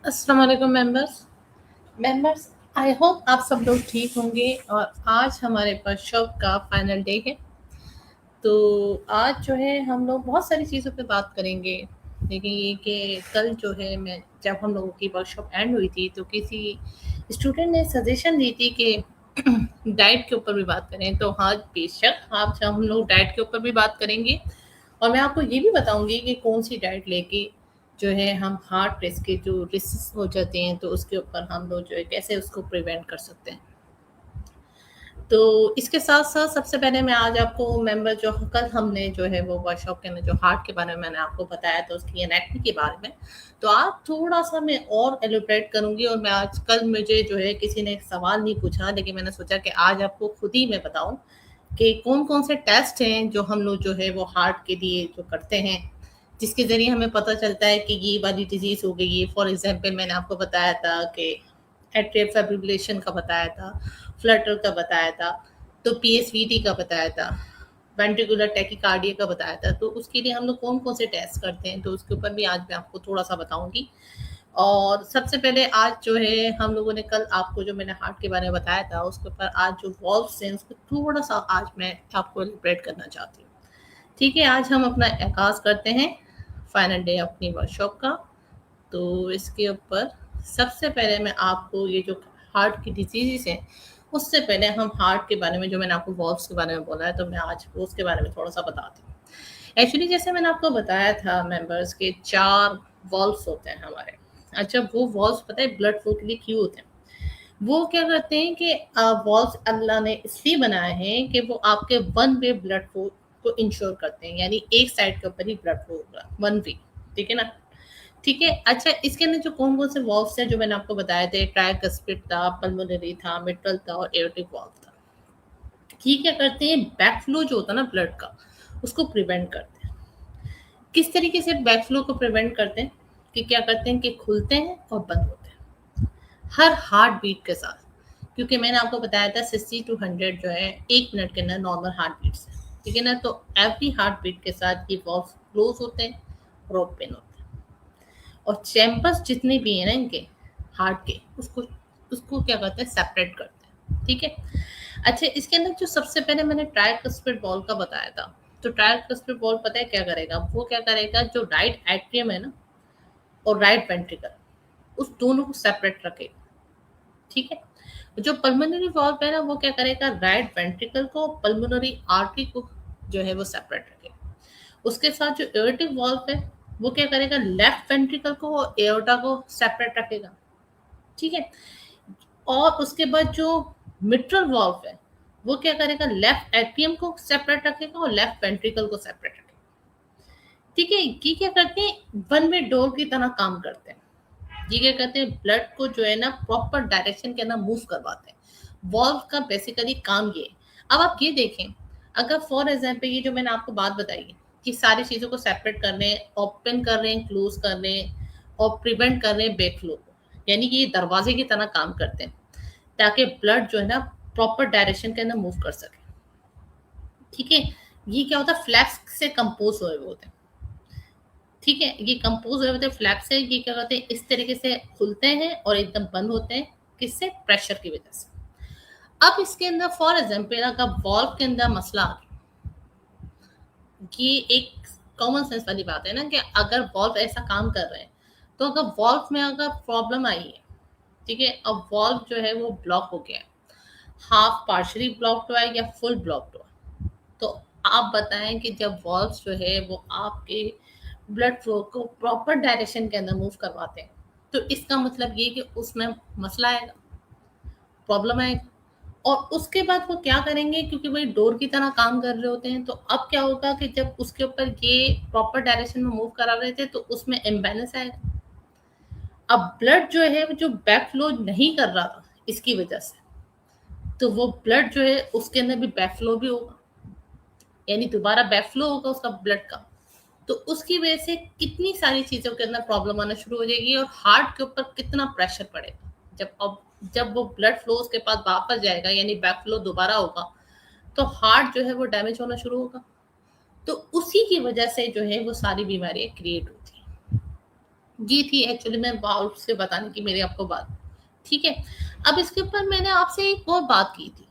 अस्सलाम वालेकुम members I hope आप सब लोग ठीक होंगे और आज हमारे वर्कशॉप का फाइनल डे है। तो आज जो है हम लोग बहुत सारी चीज़ों पे बात करेंगे। लेकिन ये कि कल जो है मैं जब हम लोगों की वर्कशॉप एंड हुई थी तो किसी स्टूडेंट ने सजेशन दी थी कि डाइट के ऊपर भी बात करें। तो हाँ, बेशक आज हम लोग डाइट के ऊपर भी बात करेंगे और मैं आपको ये भी बताऊंगी कि कौन सी डाइट लेके जो है हम हार्ट रिस्क के जो रिस्क हो जाते हैं तो उसके ऊपर हम लोग जो है कैसे उसको प्रिवेंट कर सकते हैं। तो इसके साथ-साथ सबसे पहले मैं आज आपको मेंबर जो कल हमने जो है वो वर्कशॉप के अंदर जो हार्ट के बारे में मैंने आपको बताया था उसकी एनाटॉमी के बारे में, तो आज थोड़ा-सा मैं और एलैबोरेट करूँगी और मैं आज कल मुझे जो है किसी ने एक सवाल नहीं पूछा लेकिन मैंने सोचा कि आज आपको खुद ही मैं बताऊँ कि कौन-कौन से टेस्ट हैं जो हम लोग जो है वो हार्ट के लिए जो करते हैं, जिसके ज़रिए हमें पता चलता है कि ये वाली डिज़ीज़ हो गई है। फॉर एग्ज़ाम्पल मैंने आपको बताया था कि एट्रियल फाइब्रिलेशन का बताया था, फ्लटर का बताया था, तो पीएसवीटी का बताया था, वेंट्रिकुलर टैकीकार्डिया का बताया था। तो उसके लिए हम लोग कौन-कौन से टेस्ट करते हैं, तो उसके ऊपर भी आज मैं आपको थोड़ा-सा बताऊँगी। और सबसे पहले आज जो है हम लोगों ने कल आपको जो मैंने हार्ट के बारे में बताया था, उसके ऊपर आज जो वॉल्व्स हैं, उसको थोड़ा-सा आज मैं आपको एलैबोरेट करना चाहती हूँ। ठीक है, आज हम अपना आगाज़ करते हैं फाइनल डे अपनी वर्कशॉप का। तो इसके ऊपर सबसे पहले मैं आपको ये जो हार्ट की डिजीज़ हैं, उससे पहले हम हार्ट के बारे में जो मैंने आपको वॉल्व्स के बारे में बोला है, तो मैं आज उसके बारे में थोड़ा-सा बताती हूँ। एक्चुअली जैसे मैंने आपको बताया था मेंबर्स के 4 वॉल्व्स होते हैं हमारे। अच्छा वो वॉल्व्स पता है ब्लड फ्लो के लिए क्यों होते हैं? वो क्या करते हैं कि वॉल्व्स अल्लाह ने इसलिए बनाए हैं कि वो आपके वन वे ब्लड फ्लो को इंश्योर करते हैं, यानी एक साइड के ऊपर ही ब्लड फ्लो होगा, वन वे, ठीक है ना? ठीक है, अच्छा इसके अंदर जो कौन-कौन से वॉल्व्स हैं जो मैंने आपको बताए थे, ट्राइकस्पिड था, पल्मोनरी था, मिट्रल था और एओर्टिक वाल्व था। ये क्या करते हैं बैक फ्लो जो होता है ना ब्लड का, उसको प्रिवेंट करते हैं। किस तरीके से बैक फ्लो को प्रिवेंट करते हैं? कि क्या करते हैं कि खुलते हैं और बंद होते हैं, हर हार्ट बीट के साथ। क्योंकि मैंने आपको बताया था 60 टू 100 जो है 1 मिनट के अंदर नॉर्मल हार्ट बीट्स है, ठीक है ना? तो एवरी हार्ट बीट के साथ ये वॉल्व्स क्लोज होते हैं और ओपन होते हैं। और चैम्बर्स जितने भी हैं ना इनके हार्ट के, उसको उसको क्या करते हैं सेपरेट करते हैं, ठीक है? अच्छा इसके अंदर जो सबसे पहले मैंने ट्राइकस्पिड वॉल्व का बताया था, तो ट्राइकस्पिड वॉल्व पता है क्या करेगा? वो क्या करेगा जो राइट एट्रियम है ना और राइट वेंट्रिकल, उस दोनों को सेपरेट रखेगा, ठीक है? जो पल्मोनरी वॉल्व है ना वो क्या करेगा राइट वेंट्रिकल को पल्मोनरी आर्टरी को जो है वो सेपरेट रखेगा। उसके साथ जो एओर्टिक वॉल्व है वो क्या करेगा लेफ्ट वेंट्रिकल को और एओर्टा को सेपरेट रखेगा, ठीक है? और उसके बाद जो मिट्रल वॉल्व है वो क्या करेगा लेफ्ट एट्रियम को सेपरेट रखेगा और लेफ्ट वेंट्रिकल को सेपरेट रखेगा, ठीक है? ये क्या करते हैं वन वे डोर की तरह काम करते हैं। ये क्या करते हैं ब्लड को जो है ना प्रॉपर डायरेक्शन के अंदर मूव करवाते हैं। वॉल्व का बेसिकली काम ये है। अब आप ये देखें, अगर फॉर एग्जांपल ये जो मैंने आपको बात बताई है कि सारी चीज़ों को सेपरेट कर रहे हैं, ओपन कर रहे हैं, क्लोज कर रहे हैं और प्रिवेंट कर रहे हैं बैक फ्लो को, यानी कि ये दरवाजे की तरह काम करते हैं ताकि ब्लड जो है ना प्रॉपर डायरेक्शन के अंदर मूव कर सके, ठीक है? ये क्या होता है फ्लैप्स से कंपोज हुए हुए होते हैं, ठीक है? ये कंपोज हुए होते हैं फ्लैप से। ये क्या करते हैं इस तरीके से खुलते हैं और एकदम बंद होते हैं, किससे? प्रेशर की वजह से। अब इसके अंदर फॉर एग्जांपल अगर वॉल्व के अंदर मसला आ गया, ये एक कॉमन सेंस वाली बात है ना कि अगर वॉल्व ऐसा काम कर रहे हैं, तो अगर वॉल्व में अगर प्रॉब्लम आई है, ठीक है? अब वॉल्व जो है वो ब्लॉक हो गया है, हाफ पार्शियली ब्लॉक्ड हुआ है या फुल ब्लॉक्ड हुआ है, तो आप बताएं कि जब वॉल्व्स जो है वो आपके ब्लड फ्लो को प्रॉपर डायरेक्शन के अंदर मूव करवाते हैं, तो इसका मतलब ये कि उसमें मसला आएगा, प्रॉब्लम आएगा। और उसके बाद वो क्या करेंगे क्योंकि वही डोर की तरह काम कर रहे होते हैं, तो अब क्या होगा कि जब उसके ऊपर ये प्रॉपर डायरेक्शन में मूव करा रहे थे तो उसमें इम्बैलेंस आएगा। अब ब्लड जो है जो बैक फ्लो नहीं कर रहा था इसकी वजह से, तो वो ब्लड जो है उसके अंदर भी बैक फ्लो भी होगा, यानी दोबारा बैक फ्लो होगा उसका ब्लड का। तो उसकी वजह से कितनी सारी चीज़ों के अंदर प्रॉब्लम आना शुरू हो जाएगी और हार्ट के ऊपर कितना प्रेशर पड़ेगा। जब वो ब्लड फ्लो उसके पास वापस जाएगा यानी बैक फ्लो दोबारा होगा, तो हार्ट जो है वो डैमेज होना शुरू होगा। तो उसी की वजह से जो है वो सारी बीमारियाँ क्रिएट होती हैं। ये थी एक्चुअली मैं वाल्व से बताने की मेरी आपको बात, ठीक है? अब इसके ऊपर मैंने आपसे एक और बात की थी।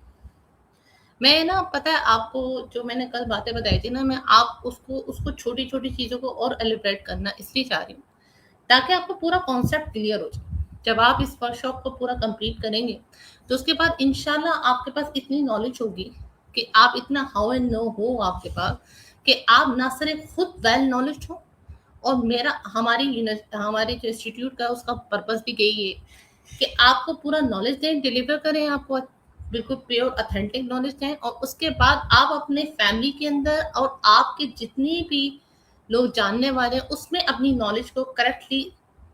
मैं ना पता है आपको जो मैंने कल बातें बताई थी ना, मैं आप उसको उसको छोटी-छोटी चीज़ों को और एलिब्रेट करना इसलिए चाह रही हूँ, ताकि आपको पूरा कॉन्सेप्ट क्लियर हो जाए। जब आप इस वर्कशॉप को पूरा कंप्लीट करेंगे, तो उसके बाद इंशाल्लाह आपके पास इतनी नॉलेज होगी कि आप इतना हाउ एंड नो हो आपके पास कि आप ना सिर्फ खुद वेल नॉलेज हो और मेरा हमारी जो इंस्टीट्यूट का उसका पर्पस भी यही है कि आपको पूरा नॉलेज दें, डिलीवर करें आपको बिल्कुल प्योर ऑथेंटिक नॉलेज दें, और उसके बाद आप अपने फैमिली के अंदर और आपके जितने भी लोग जानने वाले हैं उसमें अपनी नॉलेज को करेक्टली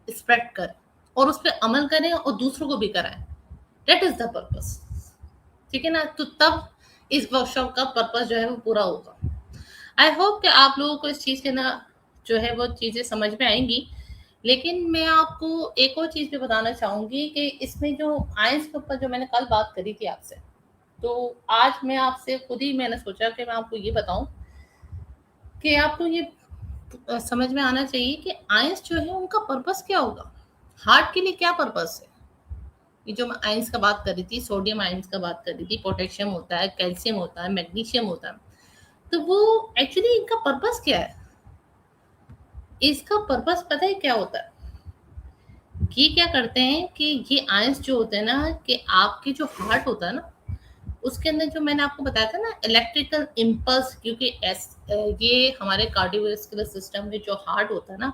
स्प्रेड करें और उस पर अमल करें और दूसरों को भी कराएं। That is the purpose. ठीक है ना? तो तब इस वर्कशॉप का पर्पस जो है वो पूरा होगा। आई होप कि आप लोगों को इस चीज़ के ना जो है वो चीज़ें समझ में आएंगी। लेकिन मैं आपको एक और चीज़ भी बताना चाहूँगी कि इसमें जो आयंस के ऊपर जो मैंने कल बात करी थी आपसे, तो आज मैं आपसे खुद ही मैंने सोचा कि मैं आपको ये बताऊं कि आपको ये समझ में आना चाहिए कि आयंस जो है उनका पर्पस क्या होगा, हार्ट के लिए क्या पर्पस है। ये जो मैं आयंस का बात कर रही थी, सोडियम आयंस का बात कर रही थी, पोटेशियम होता है, कैल्शियम होता है, मैग्नीशियम होता है, तो वो एक्चुअली इनका पर्पस क्या है? इसका पर्पस पता है क्या होता है? ये क्या करते हैं कि ये आयंस जो होते हैं ना, कि आपके जो हार्ट होता है ना, उसके अंदर जो मैंने आपको बताया था ना इलेक्ट्रिकल इम्पल्स, क्योंकि ये हमारे कार्डियोवैस्कुलर सिस्टम में जो हार्ट होता है ना,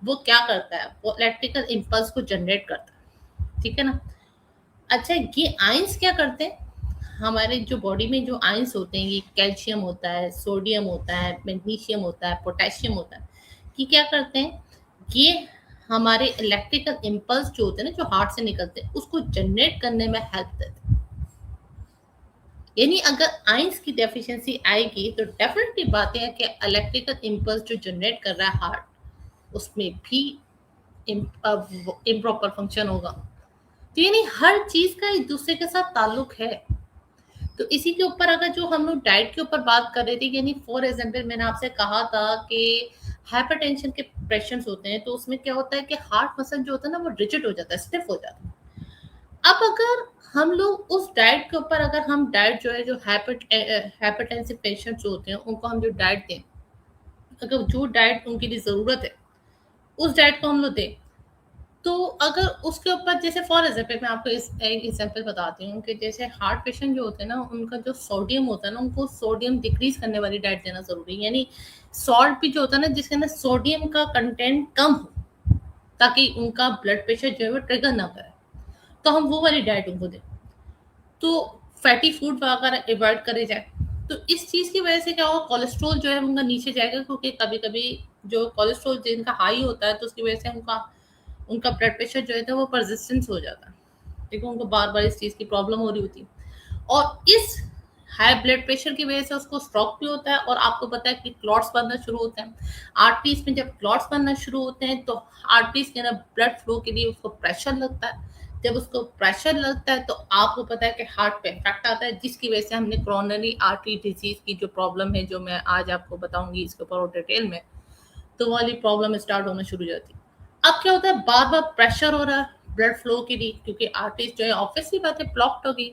वो क्या करता है, वो इलेक्ट्रिकल इम्पल्स को जनरेट करता है। ठीक है ना? अच्छा, ये आयंस क्या करते हैं? हमारे जो बॉडी में जो आयंस होते हैं, ये कैल्शियम होता है, सोडियम होता है, मैग्नीशियम होता है, पोटेशियम होता है, कि क्या करते हैं, ये हमारे इलेक्ट्रिकल इम्पल्स जो होते हैं ना, जो हार्ट से निकलते हैं, उसको जनरेट करने में हेल्प देते हैं। यानी अगर आयंस की डेफिशिएंसी आएगी तो डेफिनेटली बात है कि इलेक्ट्रिकल इम्पल्स जो जनरेट कर रहा है हार्ट, उसमें भी इम्प्रॉपर फंक्शन होगा। तो यानी हर चीज का एक दूसरे के साथ ताल्लुक है। तो इसी के ऊपर अगर जो हम लोग डाइट के ऊपर बात कर रहे थे, यानी फॉर एग्जाम्पल मैंने आपसे कहा था कि हाइपरटेंशन के पेशेंट्स होते हैं, तो उसमें क्या होता है कि हार्ट मसल जो होता है ना वो रिजिड हो जाता है, स्टिफ हो जाता है। अब अगर हम लोग उस डाइट के ऊपर, अगर हम डाइट जो है, जो हाइपरटेंसिव पेशेंट्स जो होते हैं उनको हम जो डाइट दें, अगर जो डाइट उनके लिए ज़रूरत है उस डाइट को हम लोग दें, तो अगर उसके ऊपर, जैसे फॉर एग्जाम्पल मैं आपको एक एग्जाम्पल बताती हूँ कि जैसे हार्ट पेशेंट जो होते हैं ना, उनका जो सोडियम होता है ना, उनको सोडियम डिक्रीज करने वाली डाइट देना जरूरी है। यानी सॉल्ट भी जो होता है ना, जिसके अंदर सोडियम का कंटेंट कम हो, ताकि उनका ब्लड प्रेशर जो है वो ट्रिगर ना करे, तो हम वो वाली डाइट उनको दें। तो फैटी फूड वगैरह अवॉइड करे जाए। तो इस चीज़ की वजह से क्या होगा, कोलेस्ट्रॉल जो है उनका नीचे जाएगा, क्योंकि कभी कभी जो कोलेस्ट्रॉल जिनका हाई होता है तो उसकी वजह से उनका उनका ब्लड प्रेशर जो है वो परसिस्टेंस हो जाता है। देखो, उनको बार बार इस चीज़ की प्रॉब्लम हो रही होती है, और इस हाई ब्लड प्रेशर की वजह से उसको स्ट्रोक भी होता है। और आपको पता है कि क्लॉट्स बनना शुरू होते हैं आर्टरीज में। जब क्लॉट्स बनना शुरू होते हैं तो आर्टरीज के अंदर ब्लड फ्लो के लिए उसको प्रेशर लगता है। जब उसको प्रेशर लगता है तो आपको पता है कि हार्ट पे इफेक्ट आता है, जिसकी वजह से हमने कोरोनरी आर्टरी डिजीज की जो प्रॉब्लम है, जो मैं आज आपको बताऊंगी इसके ऊपर और डिटेल में, तो वाली प्रॉब्लम स्टार्ट होना शुरू हो जाती है। अब क्या होता है, बार बार प्रेशर हो रहा है ब्लड फ्लो के लिए, क्योंकि आर्टरीज जो है ऑब्वियसली बात है ब्लॉक्ड हो गई।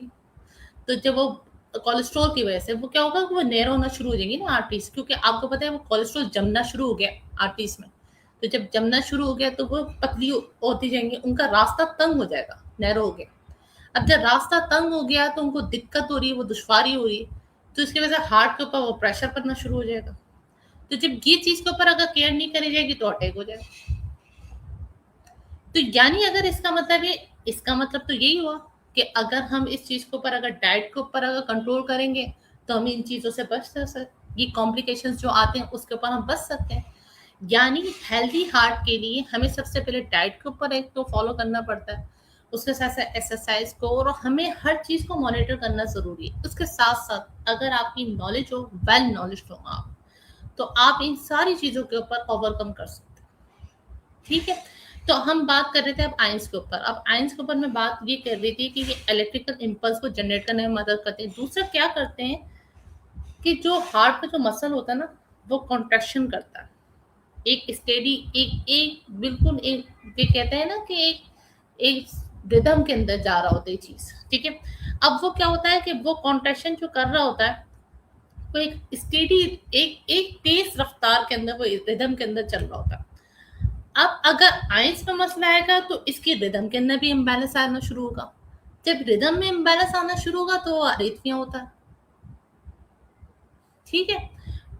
तो जब वो कोलेस्ट्रॉल की वजह से वो क्या होगा कि वो नैरो होना शुरू हो जाएंगी ना आर्टरीज, क्योंकि आपको पता है वो कोलेस्ट्रॉल जमना शुरू हो गया आर्टरीज में। तो जब जमना शुरू हो गया तो वो पतली होती जाएंगी, उनका रास्ता तंग हो जाएगा, नैरो हो गया। अब जब रास्ता तंग हो गया तो उनको दिक्कत हो रही है, वो दुश्वारी हो रही है, तो इसकी वजह से हार्ट के ऊपर वो प्रेशर पड़ना शुरू हो जाएगा। तो जब ये चीज के ऊपर अगर केयर नहीं करी जाएगी तो अटैक हो जाएगा। तो यानी अगर इसका मतलब तो यही हुआ कि अगर हम इस चीज के ऊपर, अगर डाइट के ऊपर अगर कंट्रोल करेंगे तो हम इन चीजों से बच सकते, ये कॉम्प्लिकेशंस जो आते हैं उसके ऊपर हम बच सकते हैं। यानी हेल्दी हार्ट के लिए हमें सबसे पहले डाइट के ऊपर एक तो फॉलो करना पड़ता है, उसके साथ साथ एक्सरसाइज को, और हमें हर चीज को मॉनिटर करना जरूरी है। उसके साथ साथ अगर आपकी नॉलेज हो, वेल नॉलेज हो आप, तो आप इन सारी चीजों के ऊपर ओवरकम कर सकते हैं। ठीक है? तो हम बात कर रहे थे अब आयंस के ऊपर। अब आयंस के ऊपर मैं बात ये कर रही थी कि ये इलेक्ट्रिकल इम्पल्स को जनरेट करने में मदद करते हैं। दूसरा क्या करते हैं कि जो हार्ट का जो मसल होता है ना, वो कॉन्ट्रैक्शन करता है, एक स्टेडी, एक एक बिल्कुल एक, ये कहते हैं ना कि एक एक रिदम के अंदर जा रहा होता है चीज। ठीक है? अब वो क्या होता है कि वो कॉन्ट्रैक्शन जो कर रहा होता है वो एक स्टेडी, एक एक तेज रफ्तार के अंदर, वो रिदम के अंदर चल रहा होता है। अब अगर आइंस में मसला आएगा तो इसकी रिदम के अंदर भी इम्बैलेंस आना शुरू होगा। जब रिदम में इम्बैलेंस आना शुरू होगा तो अरिथमिया होता है। ठीक है?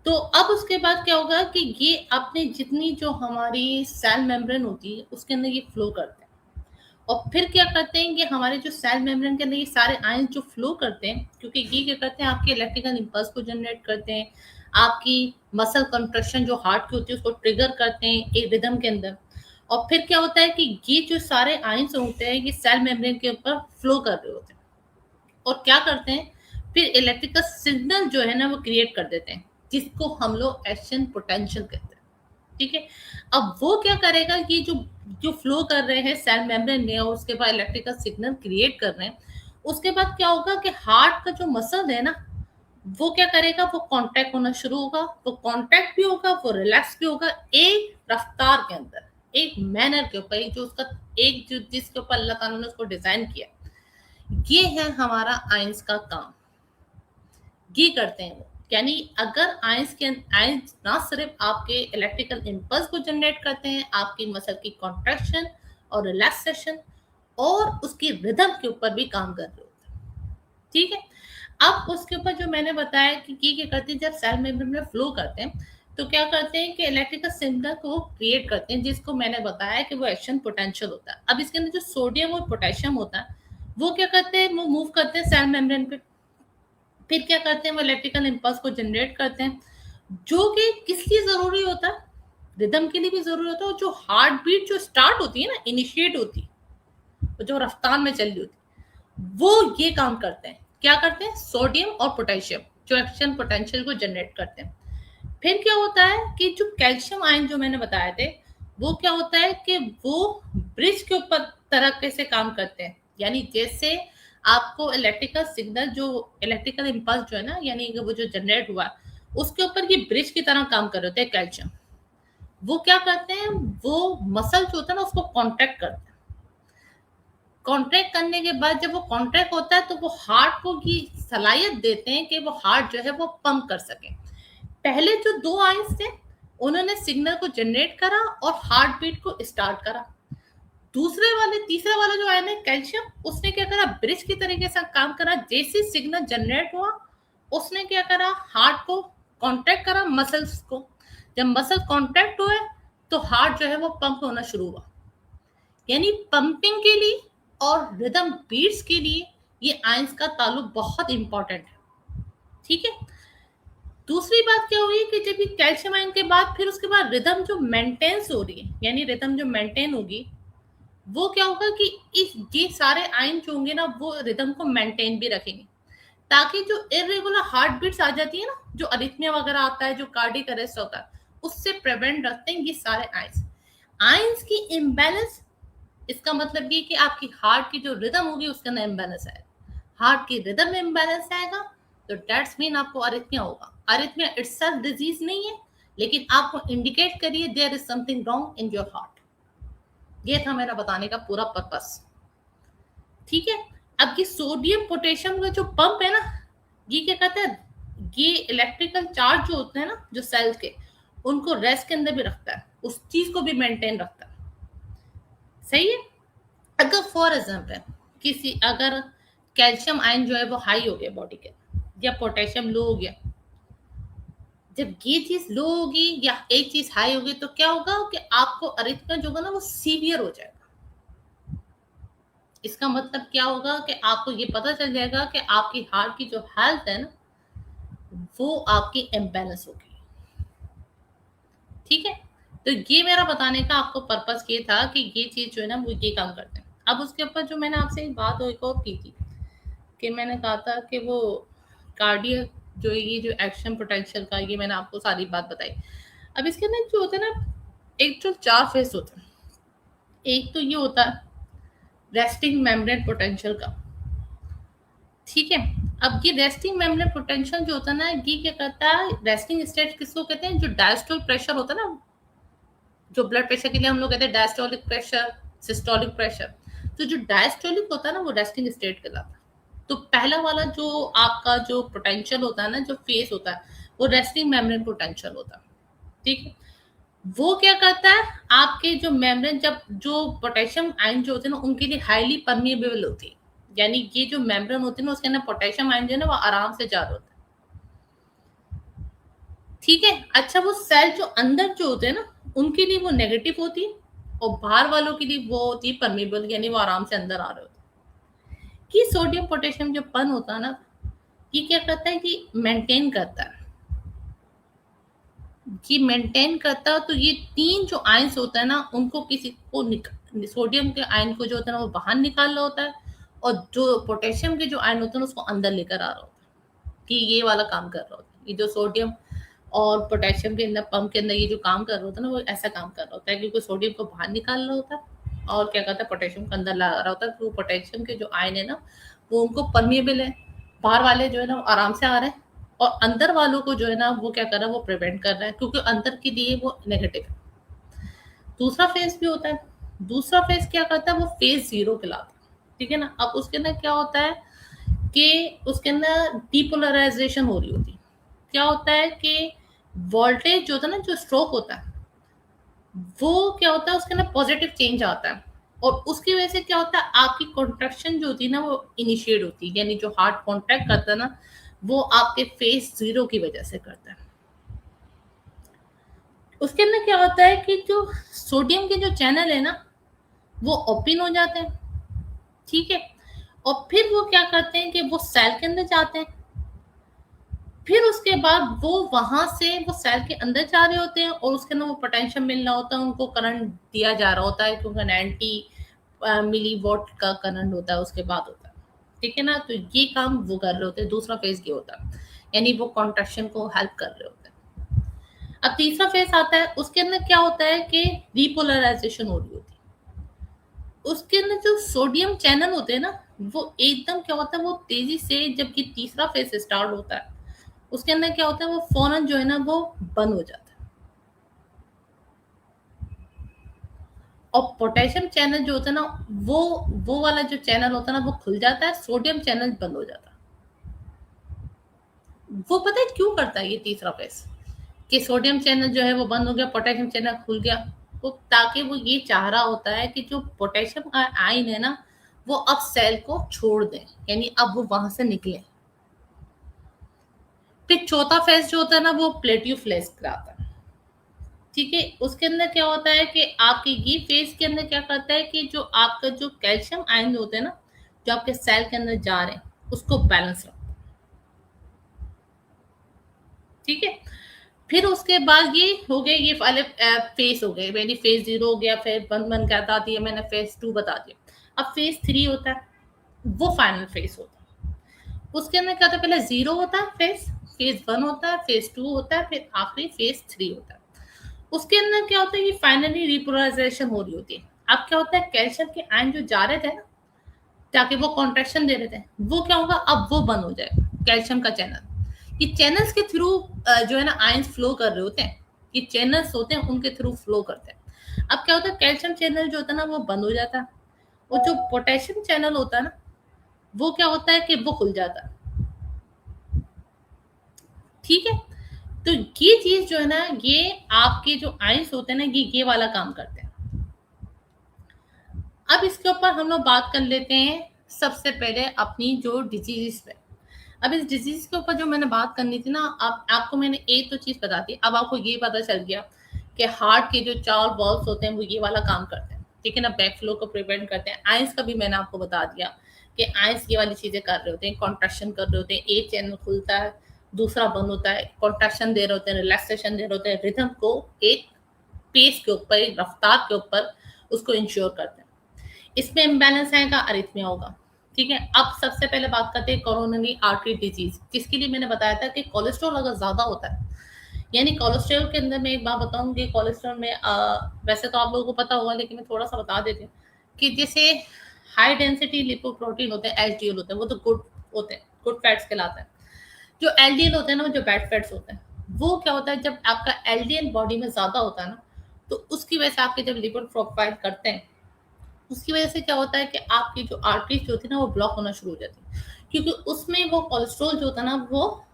तो अब उसके बाद क्या होगा कि ये अपने जितनी जो हमारी सेल मेम्ब्रेन होती है उसके अंदर ये फ्लो करते हैं, और फिर क्या करते हैं कि हमारे जो सेल मेम्ब्रेन के अंदर ये सारे आयंस जो फ्लो करते हैं, क्योंकि ये क्या करते हैं आपके इलेक्ट्रिकल इंपल्स को जनरेट करते हैं, आपकी मसल कंट्रक्शन जो हार्ट की होती है उसको ट्रिगर करते हैं एक रिदम के अंदर। और फिर क्या होता है कि ये जो सारे आयंस होते हैं ये सेल मेम्ब्रेन के ऊपर फ्लो कर रहे होते हैं और क्या करते हैं, फिर इलेक्ट्रिकल सिग्नल जो है ना वो क्रिएट कर देते हैं, जिसको हम लोग एक्शन पोटेंशियल कहते हैं। ठीक है, अब वो क्या करेगा कि जो जो फ्लो कर रहे हैं सेल मेम्ब्रेन में और उसके बाद इलेक्ट्रिकल सिग्नल क्रिएट कर रहे हैं, उसके बाद क्या होगा कि हार्ट का जो मसल है ना वो क्या करेगा, वो कांटेक्ट होना शुरू होगा, वो कांटेक्ट भी होगा, वो रिलैक्स भी होगा, एक रफ्तार के अंदर, एक मैनर के ऊपर, जो उसका एक जो जिसके ऊपर अल्लाह ताला ने उसको डिजाइन किया। ये है हमारा आइंस का काम, ये करते हैं वो। यानी अगर आइंस ना सिर्फ आपके इलेक्ट्रिकल इंपल्स को जनरेट करते हैं, आपकी मसल की कॉन्ट्रैक्शन और रिलैक्सेशन और उसकी रिदम के ऊपर भी काम कर रहे होते हैं। ठीक है, अब उसके ऊपर जो मैंने बताया कि क्या करते हैं, जब सेल मेम्ब्रेन में फ्लो करते हैं तो क्या करते हैं कि इलेक्ट्रिकल सिग्नल को क्रिएट करते हैं, जिसको मैंने बताया कि वो एक्शन पोटेंशियल होता है। अब इसके अंदर जो सोडियम और पोटेशियम होता है वो क्या करते हैं, वो मूव करते हैं सेल मेम्ब्रेन पे, फिर क्या करते हैं वो इलेक्ट्रिकल इंपल्स को जनरेट करते हैं, जो कि किस लिए जरूरी होता है, रिदम के लिए भी जरूरी होता है। और जो हार्ट बीट जो स्टार्ट होती है ना, इनिशिएट होती है, जो रफ्तार में चल रही होती है, वो ये काम करते हैं। क्या करते हैं, सोडियम और पोटेशियम जो एक्शन पोटेंशियल को जनरेट करते हैं। फिर क्या होता है कि जो कैल्शियम आयन जो मैंने बताए थे, वो क्या होता है कि वो ब्रिज के ऊपर तरीके से काम करते हैं। यानी जैसे आपको इलेक्ट्रिकल सिग्नल जो इलेक्ट्रिकल इंपल्स जो है ना, यानी वो जो जनरेट हुआ उसके ऊपर ये ब्रिज की तरह काम कर रहे होते हैं कैल्शियम। वो क्या करते हैं, वो मसल जो होता है ना उसको कॉन्ट्रैक्ट करते हैं। कॉन्ट्रैक्ट करने के बाद जब वो कॉन्ट्रैक्ट होता है तो वो हार्ट को ये सलाहियत देते हैं कि वो हार्ट जो है वो पंप कर सके। पहले जो दो आइंस थे उन्होंने सिग्नल को जनरेट करा और हार्ट बीट को स्टार्ट करा। तीसरा वाला जो आयन है कैल्शियम, उसने क्या करा, ब्रिज की तरीके से काम करा। जैसे सिग्नल जनरेट हुआ उसने क्या करा, हार्ट को कॉन्ट्रैक्ट करा, मसल्स को। जब मसल कॉन्ट्रैक्ट हुए तो हार्ट जो है वो पंप होना शुरू हुआ। यानी पंपिंग के लिए और रिदम बीट्स के लिए ये आयंस का ताल्लुक बहुत इंपॉर्टेंट है। ठीक है, दूसरी बात क्या हुई कि जब ये कैल्शियम आयन के बाद फिर उसके बाद रिदम जो मेंटेन्स हो रही है, यानी रिदम जो मेंटेन होगी, वो क्या होगा कि इस ये सारे आयन जो होंगे ना वो रिदम को मेंटेन भी रखेंगे, ताकि जो इरेगुलर हार्ट बीट्स आ जाती है ना, जो अरिथमिया वगैरह आता है, जो कार्डियक अरेस्ट होता है, उससे प्रिवेंट रखते हैं ये सारे आयंस। आयंस की इम्बैलेंस, इसका मतलब ये कि आपकी हार्ट की जो रिदम होगी उसके अंदर इम्बैलेंस आएगा। हार्ट की रिदम में इम्बैलेंस आएगा तो दैट्स मीन आपको अरिथमिया होगा। अरिथमिया इटसेल्फ डिजीज नहीं है, लेकिन आपको इंडिकेट करिए there is something wrong in your heart. ये था मेरा बताने का पूरा पर्पस। ठीक है, अब ये सोडियम पोटेशियम का जो पंप है ना, ये क्या कहते हैं, ये इलेक्ट्रिकल चार्ज जो होते हैं ना जो सेल्स के, उनको रेस्ट के अंदर भी रखता है, उस चीज को भी मेंटेन रखता है। सही है, अगर फॉर एग्जाम्पल किसी अगर कैल्शियम आयन जो है वो हाई हो गया बॉडी के, या पोटेशियम लो हो गया, जब ये चीज लो होगी या एक चीज हाई होगी तो क्या होगा कि आपको अरिथमिया जो होगा ना वो सीवियर हो जाएगा। इसका मतलब क्या होगा कि आपको ये पता चल जाएगा कि आपकी हार्ट की जो हेल्थ है ना वो आपकी इम्बैलेंस होगी। ठीक है, तो ये मेरा बताने का आपको पर्पस ये था कि ये चीज जो है ना वो ये काम करते हैं। अब उसके ऊपर जो मैंने आपसे एक बात एक और की थी कि मैंने कहा था कि वो कार्डियक जो ये जो एक्शन पोटेंशियल का, ये मैंने आपको सारी बात बताई। अब इसके अंदर जो होता है ना, एक जो 4 फेस होते हैं। एक तो ये होता है रेस्टिंग मेम्ब्रेन पोटेंशियल का। ठीक है, अब ये रेस्टिंग मेम्ब्रेन पोटेंशियल जो होता है ना, ये क्या करता है, रेस्टिंग स्टेट किसको कहते हैं, जो डायस्टोल प्रेशर होता है ना, जो ब्लड प्रेशर के लिए हम लोग कहते हैं डायस्टोलिक प्रेशर, सिस्टोलिक प्रेशर। तो जो डायस्टोलिक होता है ना वो रेस्टिंग स्टेट कहलाता है। तो पहला वाला जो आपका जो पोटेंशियल होता है ना, जो फेस होता है, वो रेस्टिंग मेम्ब्रेन पोटेंशियल होता है। ठीक है, वो क्या करता है, आपके जो मेम्ब्रेन, जब जो पोटेशियम आयन जो होते हैं ना उनके लिए हाईली परमिएबल होती है। यानी ये जो मेम्ब्रेन होती है ना उसके अंदर पोटेशियम आयन जो है ना वो आराम से जा रहा होता है। ठीक है, अच्छा वो सेल जो अंदर जो होते हैं ना उनके लिए वो नेगेटिव होती है, और बाहर वालों के लिए वो होती है परमेबल, यानी वो आराम से अंदर आ रहे होते हैं। कि सोडियम पोटेशियम जो पन होता है ना, ये क्या करता है कि मेंटेन करता है, कि मेंटेन करता है। तो ये तीन जो आयंस होता है ना, उनको किसी को सोडियम के आयन को जो होता है ना वो बाहर निकाल रहा होता है, और जो पोटेशियम के जो आयन होते हैं उसको अंदर लेकर आ रहा होता है, कि ये वाला काम कर रहा होता है। ये जो सोडियम और पोटेशियम के अंदर पंप के अंदर ये जो काम कर रहा होता है ना, वो ऐसा काम कर रहा होता है, क्योंकि सोडियम को बाहर निकाल रहा होता है और क्या करता है, पोटेशियम को अंदर ला रहा होता है। तो पोटेशियम के जो आयन है ना, वो उनको परमिएबल है, बाहर वाले जो है ना वो आराम से आ रहे हैं, और अंदर वालों को जो है ना वो क्या कर रहा है, वो प्रिवेंट कर रहा है, क्योंकि अंदर के लिए वो नेगेटिव है। दूसरा फेज भी होता है। दूसरा फेज क्या करता है, वो फेज जीरो कहलाता है। ठीक है ना। अब उसके अंदर क्या होता है कि उसके अंदर डीपोलराइजेशन हो रही होती है। क्या होता है कि वोल्टेज जो होता है ना, जो स्ट्रोक होता है, वो क्या होता है उसके अंदर पॉजिटिव चेंज आता है, और उसकी वजह से क्या होता है, आपकी कॉन्ट्रैक्शन जो होती है ना वो इनिशिएट होती है, यानी जो हार्ट कॉन्ट्रैक्ट करता है ना, वो आपके फेज जीरो की वजह से करता है। उसके अंदर क्या होता है कि जो सोडियम के जो चैनल है ना, वो ओपन हो जाते हैं। ठीक है। और फिर वो क्या करते हैं कि वो सेल के अंदर जाते हैं। फिर उसके बाद वो वहां से वो सेल के अंदर जा रहे होते हैं, और उसके अंदर वो पोटेंशियम मिल रहा होता है, उनको करंट दिया जा रहा होता है, क्योंकि 90 मिली वोल्ट का करंट होता है उसके बाद होता है। ठीक है ना। तो ये काम वो कर रहे होते हैं। दूसरा फेज ये होता है, यानी वो कॉन्ट्रैक्शन को हेल्प कर रहे होते हैं। अब तीसरा फेज आता है, उसके अंदर क्या होता है कि रिपोलराइजेशन हो रही होती है। उसके अंदर जो सोडियम चैनल होते हैं ना, वो एकदम क्या होता है, वो तेजी से, जब ये तीसरा फेज स्टार्ट होता है, उसके अंदर क्या होता है, वो फौरन जो है ना वो बंद हो जाता है। और पोटेशियम चैनल जो होता है ना, वो वाला जो चैनल होता है ना वो खुल जाता है, सोडियम चैनल बंद हो जाता है। वो पता है क्यों करता है ये तीसरा फेज, कि सोडियम चैनल जो है वो बंद हो गया, पोटेशियम चैनल खुल गया। तो ताकि वो ये चाह रहा होता है कि जो पोटेशियम आयन है ना, वो अब सेल को छोड़ दें, यानी अब वो वहां से निकले। फिर चौथा फेज जो होता है ना, वो प्लेटियो फेज कहलाता है। ठीक है। उसके अंदर क्या होता है कि आपके ये फेज के अंदर क्या करता है कि जो आपका जो कैल्शियम आयन होते हैं ना, जो आपके सेल के अंदर जा रहे हैं, उसको बैलेंस रखता है। ठीक है। फिर उसके बाद ये हो गए, ये वाले फेज हो गए, मैंने फेज जीरो हो गया, फिर वन वन क्या बता दिया मैंने, फेज टू बता दिया। अब फेज थ्री होता है, वो फाइनल फेज होता है। उसके अंदर क्या होता है, पहले जीरो होता है फेज, फेज वन होता है, फेज टू होता है, फिर आखिरी फेज थ्री होता है। उसके अंदर क्या होता है, ये फाइनली रिपोलराइजेशन हो रही होती है। अब क्या होता है, कैल्शियम के आयन जो जा रहे थे ना, ताकि वो कॉन्ट्रेक्शन दे रहे थे, वो क्या होगा, अब वो बंद हो जाएगा कैल्शियम का चैनल। ये चैनल्स के थ्रू जो है ना आयंस फ्लो कर रहे होते हैं, ये चैनल्स होते हैं उनके थ्रू फ्लो करते हैं। अब क्या होता है, कैल्शियम चैनल जो होता है ना वो बंद हो जाता है, और जो पोटेशियम चैनल होता है ना, वो क्या होता है कि वो खुल जाता है। ठीक है। तो ये चीज जो है ना, ये आपके जो आयंस होते हैं ना, ये वाला काम करते हैं। अब इसके ऊपर हम लोग बात कर लेते हैं सबसे पहले अपनी जो डिजीज पे। अब इस डिजीज के ऊपर जो मैंने बात करनी थी ना, अब आपको मैंने एक तो चीज बता दी, अब आपको ये पता चल गया कि हार्ट के जो चार वॉल्व्स होते हैं वो ये वाला काम करते हैं। ठीक है ना। बैक फ्लो को प्रिवेंट करते हैं। आइंस का भी मैंने आपको बता दिया कि आइंस ये वाली चीजें कर रहे होते हैं, कॉन्ट्रैक्शन कर रहे होते हैं, एक चैनल खुलता है, दूसरा बंद होता है, कॉन्ट्रैक्शन दे रहे होते हैं, रिलैक्सेशन दे रहे होते हैं, रिथम को एक पेस के ऊपर, एक रफ्तार के ऊपर उसको इंश्योर करते हैं। इसमें इम्बैलेंस आएगा, अरिथमिया होगा। ठीक है। अब सबसे पहले बात करते हैं कोरोनरी आर्टरी डिजीज, जिसके लिए मैंने बताया था कि कोलेस्ट्रॉल अगर ज्यादा होता है, यानी कोलेस्ट्रॉल के अंदर मैं एक बात बताऊंगी, कोलेस्ट्रॉल में वैसे तो आप लोगों को पता होगा, लेकिन मैं थोड़ा सा बता देती हूँ कि जैसे हाई डेंसिटी लिपोप्रोटीन होते हैं, एचडीएल होते हैं, वो तो गुड होते हैं, गुड फैट्स कहलाते हैं। जो एलडीएल होते हैं ना, जो बैड फैट्स होते हैं, वो क्या होता है, जब आपका एलडीएल बॉडी में ज्यादा होता है ना, तो उसकी वजह से आपके जब लिपिड प्रोफाइल करते हैं, उसकी वजह से क्या होता है कि आपकी जो आर्टरीज जो होती है ना वो ब्लॉक होना शुरू हो जाती है, क्योंकि उसमें वो कोलेस्ट्रॉल जो होता है ना वो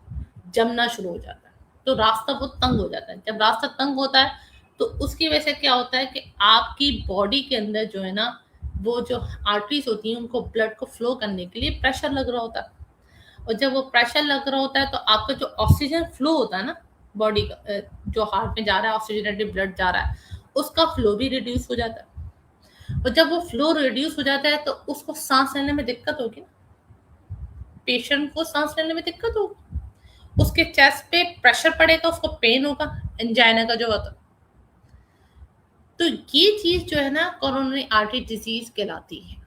जमना शुरू हो जाता है, तो रास्ता वो तंग हो जाता है। जब रास्ता तंग होता है, तो उसकी वजह से क्या होता है कि आपकी बॉडी के अंदर जो है ना, वो जो आर्टरीज होती हैं उनको ब्लड को फ्लो करने के लिए प्रेशर लग रहा होता है, और जब वो प्रेशर लग रहा होता है, तो आपका जो ऑक्सीजन फ्लो होता है ना बॉडी का, जो हार्ट में जा रहा है, ऑक्सीजनेटेड ब्लड जा रहा है, उसका फ्लो भी रिड्यूस हो जाता है। और जब वो फ्लो रिड्यूस हो जाता है तो उसको सांस लेने में दिक्कत होगी ना, पेशेंट को सांस लेने में दिक्कत होगी, उसके चेस्ट पे प्रेशर पड़ेगा, उसको पेन होगा, एंजाइना का जो होता। तो ये चीज जो है ना कोरोनरी आर्टरी डिजीज कहलाती है,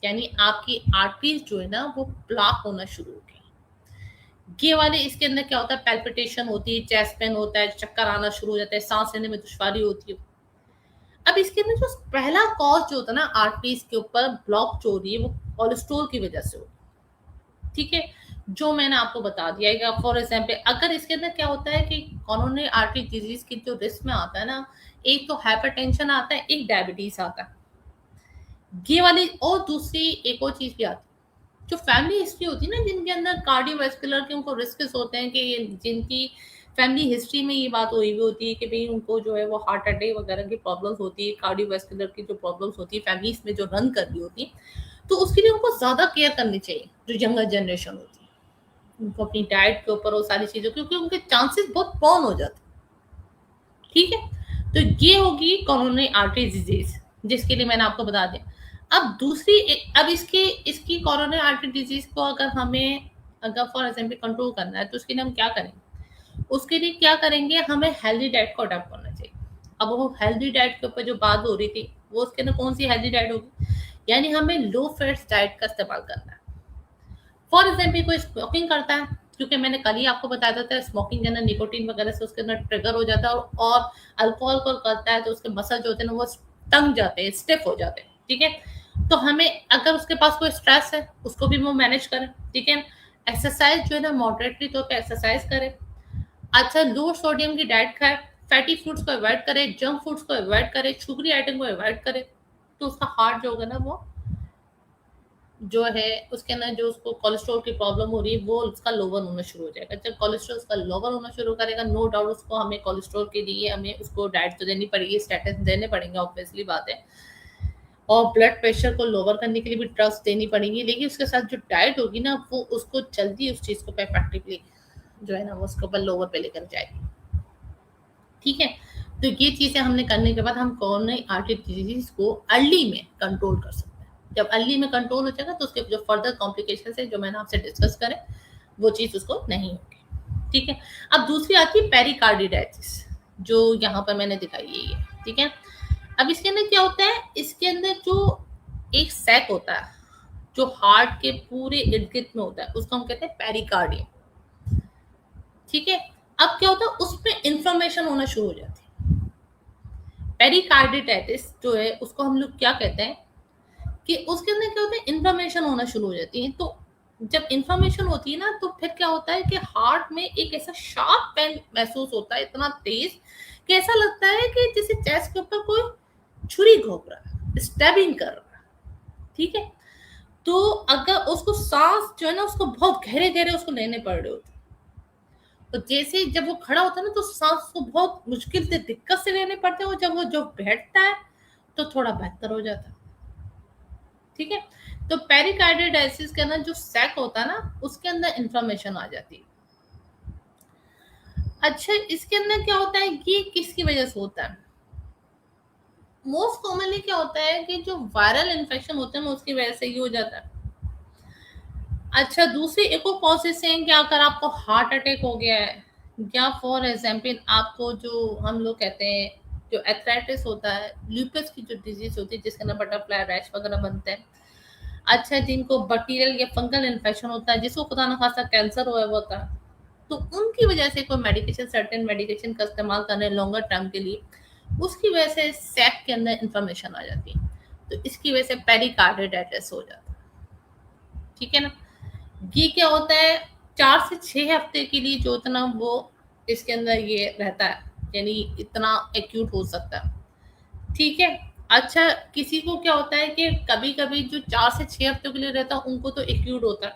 यानी आपकी आर्टरीज जो है ना वो ब्लॉक होना शुरू हो गई। ये वाले इसके अंदर क्या होता है, पैल्पिटेशन होती है, चेस्ट पेन होता है, चक्कर आना शुरू हो जाता है, सांस लेने में दुश्वारी होती है। अब इसके अंदर जो पहला कॉज जो होता है ना आर्टरीज के ऊपर ब्लॉक जो हो रही है वो कोलेस्ट्रॉल की वजह से होती है, ठीक है, जो मैंने आपको बता दिया है। फॉर एग्जाम्पल अगर इसके अंदर क्या होता है कि कोरोनरी आर्टरी डिजीज की जो रिस्क में आता है ना, एक तो हाइपरटेंशन आता है, एक डायबिटीज आता है, ये वाली, और दूसरी एक और चीज भी आती है, जो फैमिली हिस्ट्री होती है ना, जिनके अंदर कार्डियोवैस्कुलर के उनको रिस्क होते हैं, कि जिनकी फैमिली हिस्ट्री में ये बात हुई हुई होती है कि भाई उनको जो है वो हार्ट अटैक वगैरह की प्रॉब्लम्स होती है, कार्डियोवैस्कुलर की जो प्रॉब्लम्स होती है फैमिलीज में जो रन कर रही होती है, तो उसके लिए उनको ज्यादा केयर करनी चाहिए, जो यंगर जनरेशन होती है उनको अपनी डाइट के ऊपर और सारी चीजों, क्योंकि उनके चांसेस बहुत कम हो जाते हैं, ठीक है। तो ये होगी कोरोनरी आर्टरी डिजीज, जिसके लिए मैंने आपको बता दिया। अब दूसरी अब इसकी इसकी कोरोनरी आर्टरी डिजीज को अगर हमें, अगर फॉर एग्जाम्पल कंट्रोल करना है, तो उसके लिए हम क्या करेंगे, उसके लिए क्या करेंगे, हमें हेल्दी डाइट को अडॉप्ट करना चाहिए। अब वो हेल्दी डाइट के ऊपर जो बात हो रही थी, वो उसके अंदर कौन सी हेल्दी डाइट होगी, यानी हमें लो फैट्स डाइट का इस्तेमाल करना है। फॉर एग्जाम्पल कोई स्मोकिंग करता है, क्योंकि मैंने कल ही आपको बताया था स्मोकिंग के अंदर निकोटीन वगैरह से उसके अंदर ट्रिगर हो जाता है, और अल्कोहल को करता है तो उसके मसल जो होते हैं ना वो तंग जाते हैं, स्टिफ हो जाते हैं, ठीक है। तो हमें अगर उसके पास कोई स्ट्रेस है उसको भी वो मैनेज करें, ठीक है। एक्सरसाइज जो है ना मॉडरेटली तौर पे एक्सरसाइज करें, अच्छा लो सोडियम की डाइट खाए, फैटी फूड्स को अवॉइड करें, जंक फूड्स को अवॉइड करें, शुगरी आइटम को अवॉइड करें, तो उसका हार्ट जो होगा ना वो जो है उसके अंदर जो उसको कोलेस्ट्रॉल की प्रॉब्लम हो रही है वो उसका लोवर होना शुरू हो जाएगा। जब कोलेस्ट्रॉल उसका लोवर होना शुरू करेगा, नो डाउट उसको हमें कोलेस्ट्रॉल के लिए हमें उसको डाइट तो देनी पड़ेगी, स्टेटस देने पड़ेंगे, ऑब्वियसली बात है, और ब्लड प्रेशर को लोअर करने के लिए भी ड्रग्स देनी पड़ेंगी, लेकिन उसके साथ जो डाइट होगी ना वो उसको जल्दी उस चीज़ को इफेक्टिवली जो है ना वो उसके ऊपर लोअर पे लेकर जाएगी, ठीक है। तो ये चीज़ें हमने करने के बाद हम कोरोनरी आर्टरी डिजीज को अर्ली में कंट्रोल कर सकते हैं। जब अर्ली में कंट्रोल हो जाएगा तो उसके जो फर्दर कॉम्प्लिकेशन है जो मैंने आपसे डिस्कस करें वो चीज़ उसको नहीं होगी, ठीक है। अब दूसरी आती है पेरिकार्डिटाइटिस, जो यहाँ पर मैंने दिखाई है, ठीक है। अब इसके अंदर क्या होता है, इसके अंदर जो एक सैक होता है जो हार्ट के पूरे इर्द गिर्द में होता है उसको हम कहते हैं पेरिकार्डियम, ठीक है। अब क्या होता है उसमें इंफ्लेमेशन होना शुरू हो जाती है। पेरिकार्डिटाइटिस जो है उसको हम लोग क्या कहते हैं कि उसके अंदर क्या होता है, इंफ्लेमेशन होना शुरू हो जाती है। तो जब इंफ्लेमेशन होती है ना तो फिर क्या होता है कि हार्ट में एक ऐसा शार्प पेन महसूस होता है, इतना तेज कि ऐसा लगता है कि जैसे चेस्ट के ऊपर कोई छुरी घोंप रहा है, स्टैबिंग कर रहा है, ठीक है। तो अगर उसको सांस जो है ना उसको बहुत गहरे गहरे उसको लेने पड़ रहे होते, तो जैसे जब वो खड़ा होता है ना तो सांस को बहुत मुश्किल से दिक्कत से लेने पड़ते हैं, और जब वो जो बैठता है तो थोड़ा बेहतर हो जाता है, ठीक है। तो पेरिकार्डिटाइटिस के अंदर जो सैक होता है ना उसके अंदर इंफ्लेमेशन आ जाती है। अच्छा इसके अंदर क्या होता है, ये किसकी वजह से होता है, मोस्ट कॉमनली क्या होता है कि जो वायरल इन्फेक्शन होते हैं उसकी वजह से ही हो जाता है। अच्छा दूसरी एक और कॉजेस हैं कि अगर आपको हार्ट अटैक हो गया है, या फॉर एग्जाम्पल आपको जो हम लोग कहते हैं जो एथराइटिस होता है, ल्यूपस की जो डिजीज होती है जिसके अंदर बटरफ्लाई रैश वगैरह बनते हैं, अच्छा जिनको बैक्टीरियल या फंगल इन्फेक्शन होता है, जिसको खुदा न खासा कैंसर हुआ होता है, तो उनकी वजह से कोई मेडिकेशन, सर्टेन मेडिकेशन का इस्तेमाल करने लॉन्गर टर्म के लिए, उसकी वजह से सैक के अंदर इंफ्लेमेशन आ जाती है, तो इसकी वजह से पेरिकार्डिटाइटिस हो जाता है, ठीक है ना। ये क्या होता है, 4 से 6 हफ्ते के लिए जो इतना वो इसके अंदर ये रहता है, यानी इतना एक्यूट हो सकता है, ठीक है। अच्छा किसी को क्या होता है कि कभी कभी जो 4 से 6 हफ्ते के लिए रहता है उनको तो एक्यूट होता है,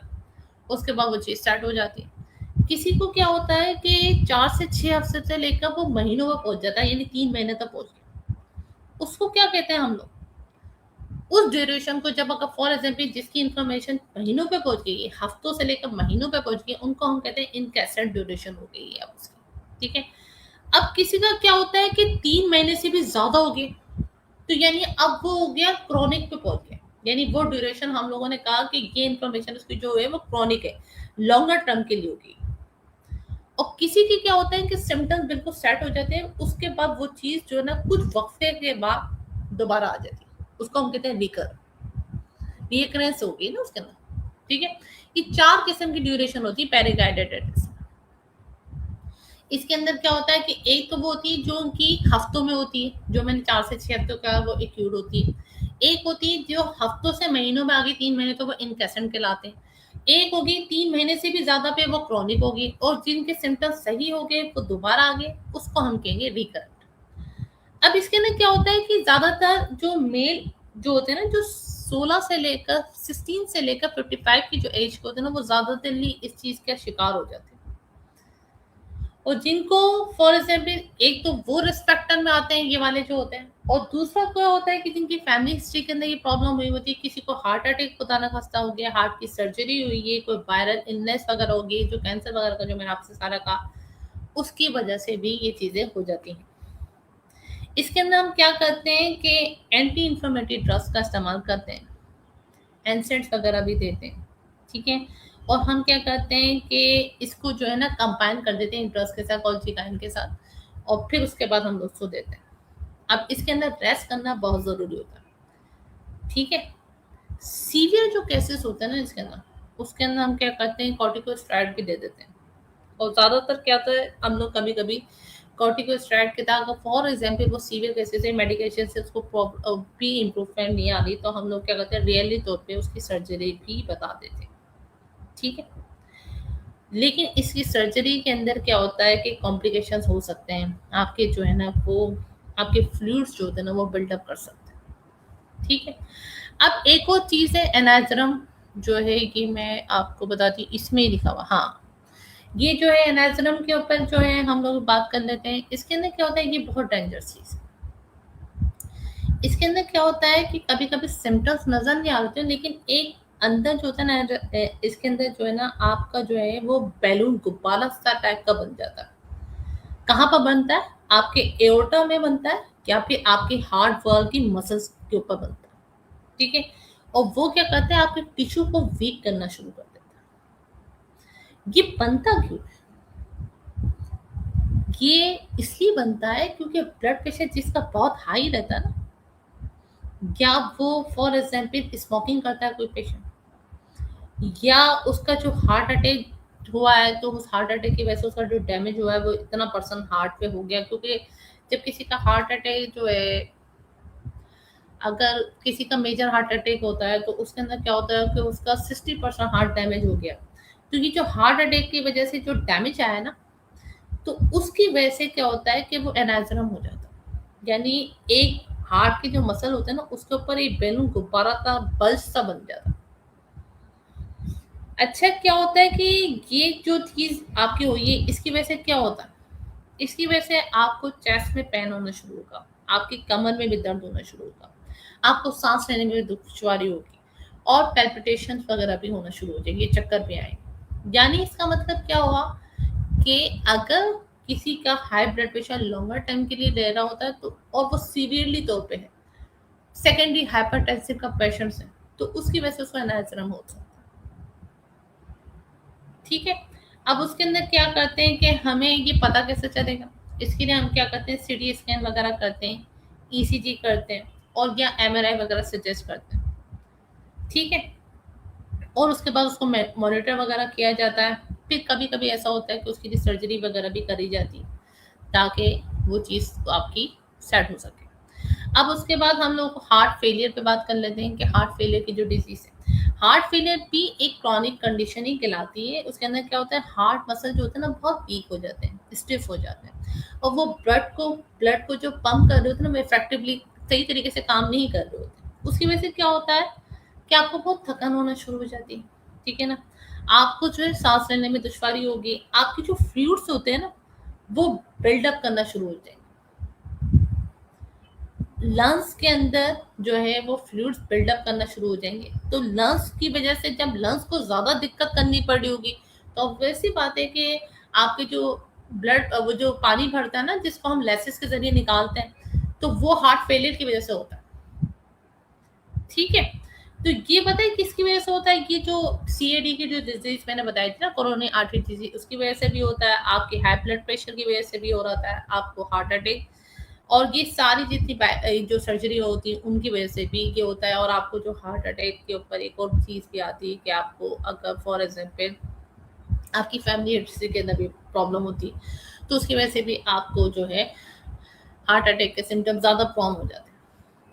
उसके बाद वो चीज स्टार्ट हो जाती है। किसी को क्या होता है कि 4 से 6 हफ्ते से लेकर वो महीनों में पहुंच जाता है, यानी 3 महीने तक पहुंच गया, उसको क्या कहते हैं हम लोग, उस ड्यूरेशन को जब अगर फॉर एग्जाम्पल जिसकी इन्फॉर्मेशन महीनों पे पहुंच गई है, हफ्तों से लेकर महीनों पे पहुंच गई, उनको हम कहते हैं इनकैसेंट ड्यूरेशन हो गई है अब उसकी, ठीक है। अब किसी का क्या होता है कि 3 महीने से भी ज्यादा हो गए, तो यानी अब वो हो गया क्रॉनिक पे पहुंच गया, यानी वो ड्यूरेशन हम लोगों ने कहा कि ये इन्फॉर्मेशन उसकी जो है वो क्रॉनिक है, लॉन्गर टर्म के लिए होगी। और किसी की क्या होता है कि सिम्टम्स बिल्कुल सेट हो जाते हैं, उसके बाद वो चीज जो है ना कुछ वक्फे के बाद दोबारा आ जाती है, उसको हम कहते हैं रिकरेंस होगी ना उसके अंदर। ठीक है, ये 4 किस्म की ड्यूरेशन होती है पेरिकार्डिटिस। इसके अंदर क्या होता है कि एक तो वो होती है जो कि हफ्तों में होती है, जो मैंने 4 से 6 हफ्तों का वो एक्यूट होती है। एक होती है जो हफ्तों से महीनों में आगे 3 महीने तो वो इनकेसेंट कहलाते हैं। एक होगी 3 महीने से भी ज्यादा पे वो क्रॉनिक होगी, और जिनके सिम्टम्स सही हो गए वो दोबारा आ गए, उसको हम कहेंगे रिकरेंट। अब इसके अंदर क्या होता है कि ज्यादातर जो मेल जो होते हैं ना, जो 16 से लेकर 16 से लेकर 55 की जो एज के होते हैं ना, वो ज्यादातर इस चीज का शिकार हो जाते हैं। और जिनको फॉर एग्जाम्पल एक तो वो रिस्पेक्टर में आते हैं ये वाले जो होते हैं, और दूसरा क्या होता है कि जिनकी फैमिली हिस्ट्री के अंदर ये प्रॉब्लम हुई होती है, किसी को हार्ट अटैक खुदा न खास्ता हो गया, हार्ट की सर्जरी हुई है, कोई वायरल इलनेस वगैरह हो गई, जो कैंसर वगैरह का जो मैंने आपसे सारा कहा, उसकी वजह से भी ये चीजें हो जाती हैं। इसके अंदर हम क्या करते हैं कि एंटी इंफ्लेमेटरी ड्रग्स का इस्तेमाल करते हैं, एनसेंट्स वगैरह भी देते हैं। ठीक है, और हम क्या करते हैं कि इसको जो है ना कंबाइन कर देते हैं ड्रग्स के साथ, कॉल्चिकाइन के साथ, और फिर उसके बाद हम उसको देते हैं। अब इसके अंदर रेस्ट करना बहुत ज़रूरी होता है। ठीक है, सीवियर जो केसेस होते हैं ना इसके अंदर, उसके अंदर हम क्या करते हैं कॉर्टिकोस्टेरॉइड भी दे देते हैं। और ज़्यादातर क्या होता है, हम लोग कभी कभी कॉर्टिकोस्टेरॉइड के साथ फॉर एग्जाम्पल वो सीवियर केसेस है, मेडिकेशन से उसको भी इम्प्रूवमेंट नहीं आ रही, तो हम लोग क्या करते हैं रियली तौर पे उसकी सर्जरी भी बता देते हैं। ठीक है, लेकिन इसकी सर्जरी के अंदर क्या होता है कि कॉम्प्लिकेशंस हो सकते हैं, आपके जो है ना वो आपके फ्लूइड्स जो होते हैं ना वो बिल्डअप कर सकते हैं। ठीक है, अब एक और चीज़ है एनाजरम, जो है कि मैं आपको बताती हूँ, इसमें ही लिखा हुआ, हाँ ये जो है एनाजरम के ऊपर जो है हम लोग बात कर लेते हैं। इसके अंदर क्या होता है, ये बहुत डेंजरस चीज़ है। इसके अंदर क्या होता है कि कभी कभी सिम्टम्स नजर नहीं आते, लेकिन एक अंदर जो होता है ना, इसके अंदर जो है ना आपका जो है वो बैलून गुब्बारा सा टाइप का बन जाता है। कहाँ पर बनता है, आपके एओर्टा में बनता है, या फिर आपके हार्ट वॉल की मसल्स के ऊपर बनता है। ठीक है, और वो क्या करता है आपके टिश्यू को वीक करना शुरू कर देता है। ये बनता क्यों है? ये इसलिए बनता है क्योंकि ब्लड प्रेशर जिसका बहुत हाई रहता है ना, या वो फॉर एग्जाम्पल स्मोकिंग करता है कोई पेशेंट, या उसका जो हार्ट अटैक हुआ है, तो उस हार्ट अटैक की वजह से उसका जो डैमेज हुआ है वो इतना परसेंट हार्ट पे हो गया, क्योंकि जब किसी का हार्ट अटैक जो है, अगर किसी का मेजर हार्ट अटैक होता है तो उसके अंदर क्या होता है कि उसका 60% हार्ट डैमेज हो गया। तो ये जो हार्ट अटैक की वजह से जो डैमेज आया ना, तो उसकी वजह से क्या होता है कि वो एनाजरम हो जाता है, यानी एक हार्ट के जो मसल होते हैं ना उसके ऊपर एक बैलून गुब्बारा का बल्ज सा बन जाता है। अच्छा, क्या होता है कि ये जो चीज आपकी हुई है इसकी वजह से क्या होता है, इसकी वजह से आपको चेस्ट में पेन होना शुरू होगा, आपकी कमर में भी दर्द होना शुरू होगा, आपको सांस लेने में भी दुश्वारी होगी, और पैल्पिटेशन वगैरह भी होना शुरू हो जाएंगे, चक्कर भी आएंगे। यानी इसका मतलब क्या हुआ कि अगर किसी का high blood pressure longer time के लिए रह रहा होता है, तो और वो सीवियरली तौर पे है, सेकेंडरी हाइपरटेंसिव का पेशेंट है, तो उसकी वजह से उसका एनाजरम हो सकता है। ठीक है, अब उसके अंदर क्या करते हैं कि हमें ये पता कैसे चलेगा, इसके लिए हम क्या करते हैं सीटी स्कैन वगैरह करते हैं, ईसीजी करते हैं, और या एमआरआई वगैरह सजेस्ट करते हैं। ठीक है, और उसके बाद उसको मॉनिटर वगैरह किया जाता है। फिर कभी कभी ऐसा होता है कि उसकी जो सर्जरी वगैरह भी करी जाती है, ताकि वो चीज़ आपकी सेट हो सके। अब उसके बाद हम लोग हार्ट फेलियर पे बात कर लेते हैं कि हार्ट फेलियर की जो डिजीज है, हार्ट फेलियर भी एक क्रॉनिक कंडीशन ही कहलाती है। उसके अंदर क्या होता है, हार्ट मसल जो होते हैं ना बहुत वीक हो जाते हैं, स्टिफ हो जाते हैं, और वो ब्लड को जो पंप कर रहे होते हैं ना, वो इफेक्टिवली सही तरीके से काम नहीं कर रहे होते। उसकी वजह से क्या होता है कि आपको बहुत थकान होना शुरू हो जाती है। ठीक है ना, आपको जो है सांस लेने में दुश्वारी होगी, आपके जो फ्लूइड्स होते हैं ना वो बिल्डअप करना शुरू होते हैं, लंग्स के अंदर जो है वो फ्लूइड्स बिल्डअप करना शुरू हो जाएंगे। तो लंग्स की वजह से जब लंग्स को ज़्यादा दिक्कत करनी पड़ रही होगी, तो वैसी बात है कि आपके जो वो जो पानी भरता है ना, जिसको हम लेसिस के ज़रिए निकालते हैं, तो वो हार्ट फेलियर की वजह से होता है। ठीक है। तो ये पता है किसकी वजह से होता है? ये जो सीएडी की जो डिजीज मैंने बताई थी ना, कोरोनरी आर्टरी डिजीज, उसकी वजह से भी होता है, आपके हाई ब्लड प्रेशर की वजह से भी हो रहा है, आपको हार्ट अटैक, और ये सारी जितनी जो सर्जरी होती है उनकी वजह से भी ये होता है। और आपको जो हार्ट अटैक के ऊपर एक और चीज़ भी आती है कि आपको अगर फॉर एग्जाम्पल आपकी फैमिली हिस्ट्री के अंदर भी प्रॉब्लम होती है, तो उसकी वजह से भी आपको जो है हार्ट अटैक के सिम्टम्स ज़्यादा प्रॉम हो जाते हैं।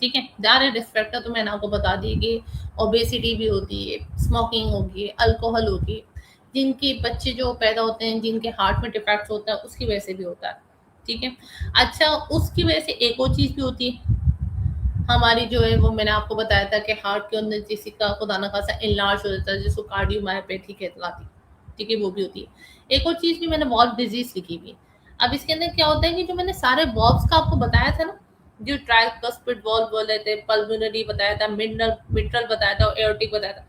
ठीक है, ज़्यादा रिस्क फैक्टर तो मैंने आपको बता दी कि ओबेसिटी भी होती है, स्मोकिंग होगी, अल्कोहल होगी, जिनके बच्चे जो पैदा होते हैं जिनके हार्ट में डिफेक्ट्स होता है उसकी वजह से भी होता है। ठीक है। अच्छा, उसकी वजह से एक और चीज़ भी होती है हमारी, जो है वो मैंने आपको बताया था कि हार्ट के अंदर किसी का खुदा ना खासा इनलार्ज हो जाता है, जिसको कार्डियोमायोपैथी कहलाती है। ठीक है, वो भी होती है। एक और चीज़ भी मैंने वॉल्व डिजीज लिखी हुई है। अब इसके अंदर क्या होता है कि जो मैंने सारे वॉल्व्स का आपको बताया था ना, जो ट्राइकस्पिड वॉल्व बोले थे, पल्मोनरी बताया था, मिट्रल बताया था और एओर्टिक बताया था,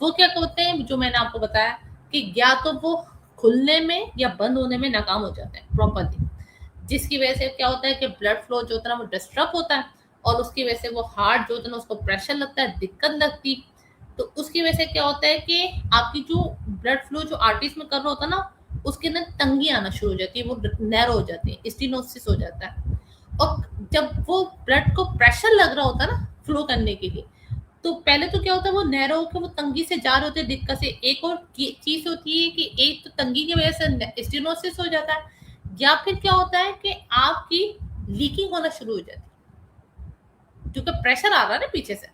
वो क्या होते हैं जो मैंने आपको बताया कि या तो वो खुलने में या बंद होने में नाकाम हो जाते हैं प्रॉपरली, जिसकी वजह से क्या होता है कि ब्लड फ्लो जो होता है वो डिस्टर्ब होता है, और उसकी वजह से वो हार्ट जो होता है ना उसको प्रेशर लगता है, दिक्कत लगती। तो उसकी वजह से क्या होता है कि आपकी जो ब्लड फ्लो जो आर्टरीज में कर रहा होता है ना, उसके अंदर तंगी आना शुरू हो जाती है, वो नैरो हो जाती है, स्टेनोसिस हो जाता है। और जब वो ब्लड को प्रेशर लग रहा होता है ना फ्लो करने के लिए, तो पहले तो क्या होता है वो नैरो होकर वो तंगी से जा रहे होते हैं दिक्कत से। एक और चीज होती है कि एक तो तंगी की वजह से स्टेनोसिस हो जाता है, या फिर क्या होता है कि आपकी लीकिंग होना शुरू हो जाती है, क्योंकि प्रेशर आ रहा है ना पीछे से,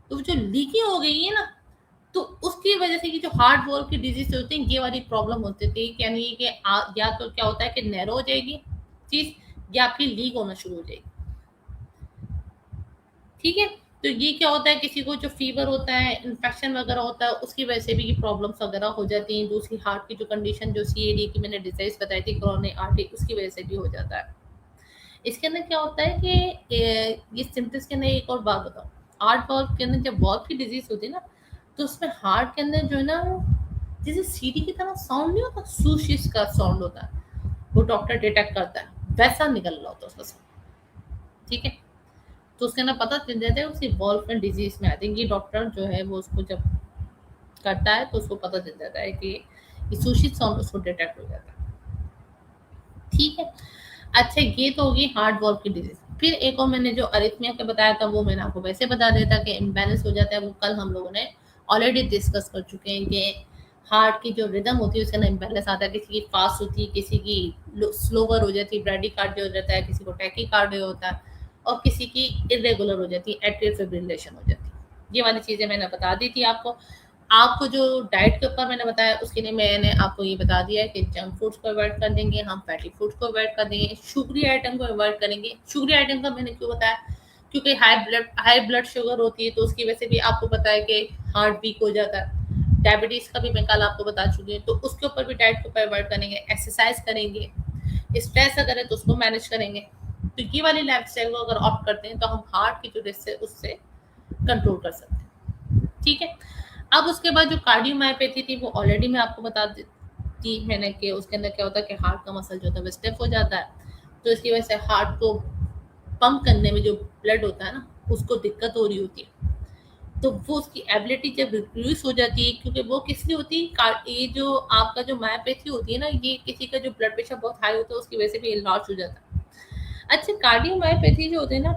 तो जो लीकिंग हो गई है ना, तो उसकी वजह से कि जो हार्ट वॉल की डिजीज होती है ये वाली प्रॉब्लम होती थी, यानी कि या तो क्या होता है कि नैरो हो जाएगी चीज, या फिर लीक होना शुरू हो जाएगी। ठीक है। तो ये क्या होता है, किसी को जो फीवर होता है, इन्फेक्शन वगैरह होता है, उसकी वजह से भी ये प्रॉब्लम्स वगैरह हो जाती हैं। दूसरी हार्ट की जो कंडीशन जो सीएडी की मैंने डिजीज बताई थी, कोरोनरी आर्टरी, उसकी वजह से भी हो जाता है। इसके अंदर क्या होता है कि ये सिम्टम्स के अंदर एक और बात बताऊँ, हार्ट वॉल्व के अंदर जब वॉल्व की डिजीज होती है ना, तो उसमें हार्ट के अंदर जो है ना, जैसे सीटी की तरह साउंड नहीं होता, सूशिश का साउंड होता है, वो डॉक्टर डिटेक्ट करता है, वैसा निकल रहा होता है उसका sound। ठीक है। तो उसके अंदर पता चल जाता है उसकी वॉल्व में डिजीज में। आई थिंक ये डॉक्टर जो है वो उसको जब करता है तो उसको पता चल जाता है कि ये सूशिश साउंड उसको डिटेक्ट हो जाता है। ठीक है। अच्छा, ये तो होगी हार्ट वॉल्व की डिजीज। फिर एक और मैंने जो अरिथमिया का बताया था वो मैंने आपको वैसे बता दिया था कि इम्बैलेंस हो जाता है, वो कल हम लोगों ने ऑलरेडी डिस्कस कर चुके हैं कि हार्ट की जो रिदम होती है उसके अंदर इम्बैलेंस आता है, किसी की फास्ट होती है, किसी की स्लोवर हो जाती है, ब्रैडीकार्डिया हो जाता है, किसी को टैकीकार्डिया होता है, और किसी की इरेगुलर हो जाती है, एट्रियल फिब्रिलेशन हो जाती है। ये वाली चीज़ें मैंने बता दी थी आपको। आपको जो डाइट के ऊपर मैंने बताया उसके लिए मैंने आपको ये बता दिया है कि जंक फूड्स को अवॉइड कर देंगे, हम फैटी फूड्स को अवॉइड कर देंगे, शुगरी आइटम को अवॉइड करेंगे। शुगरी आइटम का मैंने क्यों बताया, क्योंकि हाई ब्लड शुगर होती है, तो उसकी वजह से भी आपको पता है कि हार्ट वीक हो जाता है। डायबिटीज़ का भी मैं कल आपको बता चुकी हूँ, तो उसके ऊपर भी डाइट के ऊपर अवॉइड करेंगे, एक्सरसाइज करेंगे, स्ट्रेस अगर है तो उसको मैनेज करेंगे। तो ये वाली लाइफस्टाइल को अगर ऑप्ट करते हैं तो हम हार्ट की जो रिस्क है उससे कंट्रोल कर सकते हैं। ठीक है। अब उसके बाद जो कार्डियोमायोपैथी थी वो ऑलरेडी मैं आपको बता दी मैंने कि उसके अंदर क्या होता है कि हार्ट का मसल जो होता है वो स्टिफ हो जाता है, तो इसकी वजह से हार्ट को पंप करने में जो ब्लड होता है ना उसको दिक्कत हो रही होती है। तो वो उसकी एबिलिटी जब रिड्यूस हो जाती है, क्योंकि वो किस लिए होती है, ये जो आपका जो मायोपैथी होती है ना, ये किसी का जो ब्लड प्रेशर बहुत हाई होता है उसकी वजह से भी इलाज हो जाता है। अच्छा, कार्डियोमायोपैथी जो होती है ना,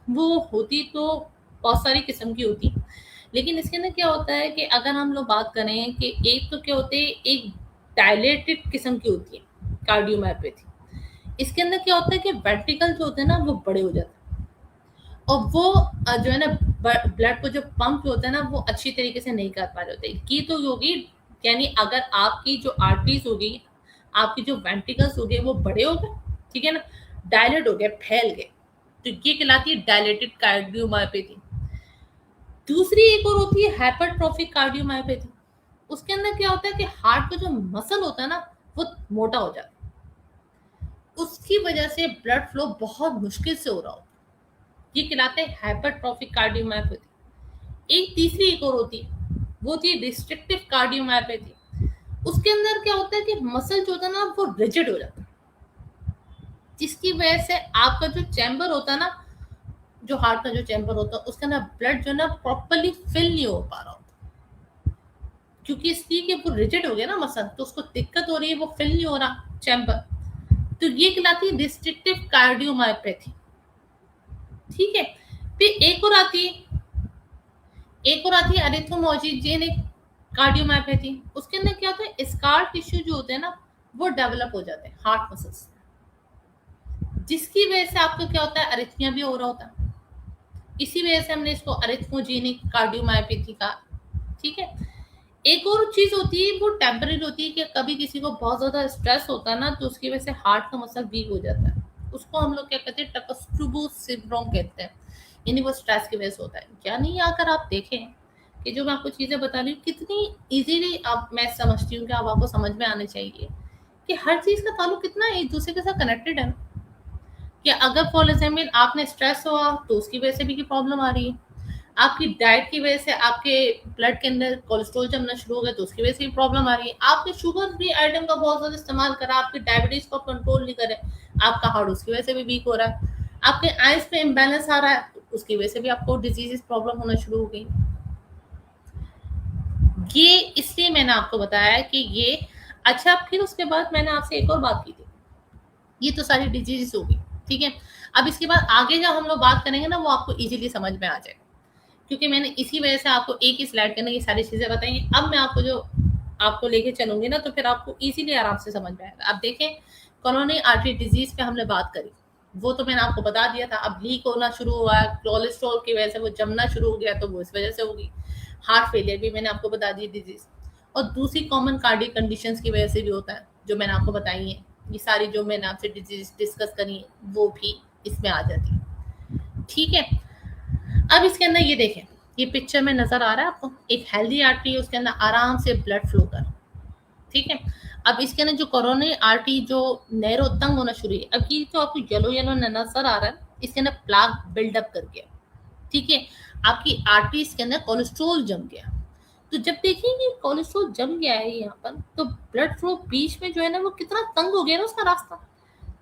वो होती तो बहुत सारी किस्म की होती, लेकिन इसके अंदर क्या होता है कि अगर हम लोग बात करें कि एक तो क्या होते हैं, एक डायलेटेड किस्म की होती है कार्डियोमायोपैथी। इसके अंदर क्या होता है कि वेंट्रिकल जो होते हैं ना वो बड़े हो जाते हैं, और वो जो है ना ब्लड को जो पंप होता है ना वो अच्छी तरीके से नहीं कर पा रहे होते की तो होगी। यानी अगर आपकी जो आर्टरीज होगी, आपकी जो वेंट्रिकल्स हो गए वो बड़े हो गए, ठीक है ना, डायलेट हो गए, फैल गए, तो ये कहलाती है डायलेटेड कार्डियोमायोपैथी। दूसरी एक और होती है हाइपरट्रॉफिक कार्डियोमायोपैथी। उसके अंदर क्या होता है कि हार्ट का जो मसल होता है ना वो मोटा हो जाता है, उसकी वजह से ब्लड फ्लो बहुत मुश्किल से हो रहा होता है, ये कहलाते हैं हाइपरट्रॉफिक कार्डियोमायोपैथी। एक तीसरी एक और होती है, वो होती है रिस्ट्रिक्टिव कार्डियोमायोपैथी। उसके अंदर क्या होता है कि मसल जो होता है ना वो रिजिड हो जाता है, जिसकी वजह से आपका जो चैम्बर होता है ना, जो हार्ट का जो चैम्बर होता है उसके अंदर ब्लड जो है ना प्रॉपरली फिल नहीं हो पा रहा होता, क्योंकि इसलिए कि वो रिजिड हो गया ना मसल, तो उसको दिक्कत हो रही है, वो फिल नहीं हो रहा चैम्बर। तो ये कहलाती है रिस्ट्रिक्टिव कार्डियोमायोपैथी। ठीक है। फिर एक और आती है अरिथ्रोमोजेनिक कार्डियोमायोपैथी। उसके अंदर क्या होता है, स्कार टिश्यू जो होते हैं ना वो डेवलप हो जाते हैं हार्ट मसल्स, जिसकी वजह से आपको क्या होता है, अरिथमिया भी हो रहा होता है। इसी वजह से हमने इसको अरिथ्मोजेनिक कार्डियोमायोपैथी का। ठीक है। एक और चीज होती है, वो टेम्पररी होती है कि कभी किसी को बहुत ज्यादा स्ट्रेस होता है ना, तो उसकी वजह से हार्ट का मसल वीक हो जाता है। उसको हम लोग क्या कहते हैं, टकस्ट्रुबो सिंड्रोम कहते हैं, यानी वो स्ट्रेस की वजह से होता है। क्या नहीं, अगर आप देखें कि जो मैं आपको चीजें बता रही हूँ कितनी इजीली आप, मैं समझती हूँ कि आप आपको समझ में आने चाहिए कि हर चीज का ताल्लुक कितना एक दूसरे के साथ कनेक्टेड है। कि अगर फॉर एग्जाम्पल आपने स्ट्रेस हुआ तो उसकी वजह से भी प्रॉब्लम आ रही है, आपकी डाइट की वजह से आपके ब्लड के अंदर कोलेस्ट्रॉल जमना शुरू हो गया तो उसकी वजह से भी प्रॉब्लम आ रही है, आपने शुगर भी आइटम का बहुत ज्यादा इस्तेमाल करा, आपकी डायबिटीज को कंट्रोल नहीं करे, आपका हार्ट उसकी वजह से भी वीक हो रहा है, आपके आइज पे इम्बैलेंस आ रहा है तो उसकी वजह से भी आपको डिजीज प्रॉब्लम होना शुरू हो गई। ये इसलिए मैंने आपको बताया है कि ये। अच्छा, फिर उसके बाद मैंने आपसे एक और बात की थी, ये तो सारी डिजीज होगी। ठीक है। अब इसके बाद आगे जब हम लोग बात करेंगे ना, वो आपको इजीली समझ में आ जाएगा, क्योंकि मैंने इसी वजह से आपको एक ही स्लाइड के अंदर ये सारी चीजें बताई। अब मैं आपको जो आपको लेके चलूंगी ना, तो फिर आपको इजीली आराम से समझ में आएगा। अब देखें, कोरोनरी आर्टरी डिजीज पे हमने बात करी, वो तो मैंने आपको बता दिया था। अब लीक होना शुरू हुआ है, कोलेस्ट्रॉल की वजह से वो जमना शुरू हो गया, तो वो इस वजह से होगी। हार्ट फेलियर भी मैंने आपको बता दी डिजीज, और दूसरी कॉमन कार्डियक कंडीशंस की वजह से भी होता है, जो मैंने आपको बताई है। ये सारी जो मैंने आपसे डिजीज डिस्कस करी है वो भी इसमें आ जाती है। ठीक है। अब इसके अंदर ये देखें, ये पिक्चर में नजर आ रहा है आपको, एक हेल्दी आर्टरी है, उसके अंदर आराम से ब्लड फ्लो कर। ठीक है। अब इसके अंदर जो कोरोनरी आर्टरी जो नैरो तंग होना शुरू है, अब ये जो आपको येलो येलो नजर आ रहा है, इसके अंदर प्लाक बिल्डअप कर गया। ठीक है। आपकी आर्टरीज के अंदर कोलेस्ट्रोल जम गया। तो जब देखेंगे कोलेस्ट्रोल जम गया है यहाँ पर, तो ब्लड फ्लो बीच में जो है ना वो कितना तंग हो गया ना उसका रास्ता।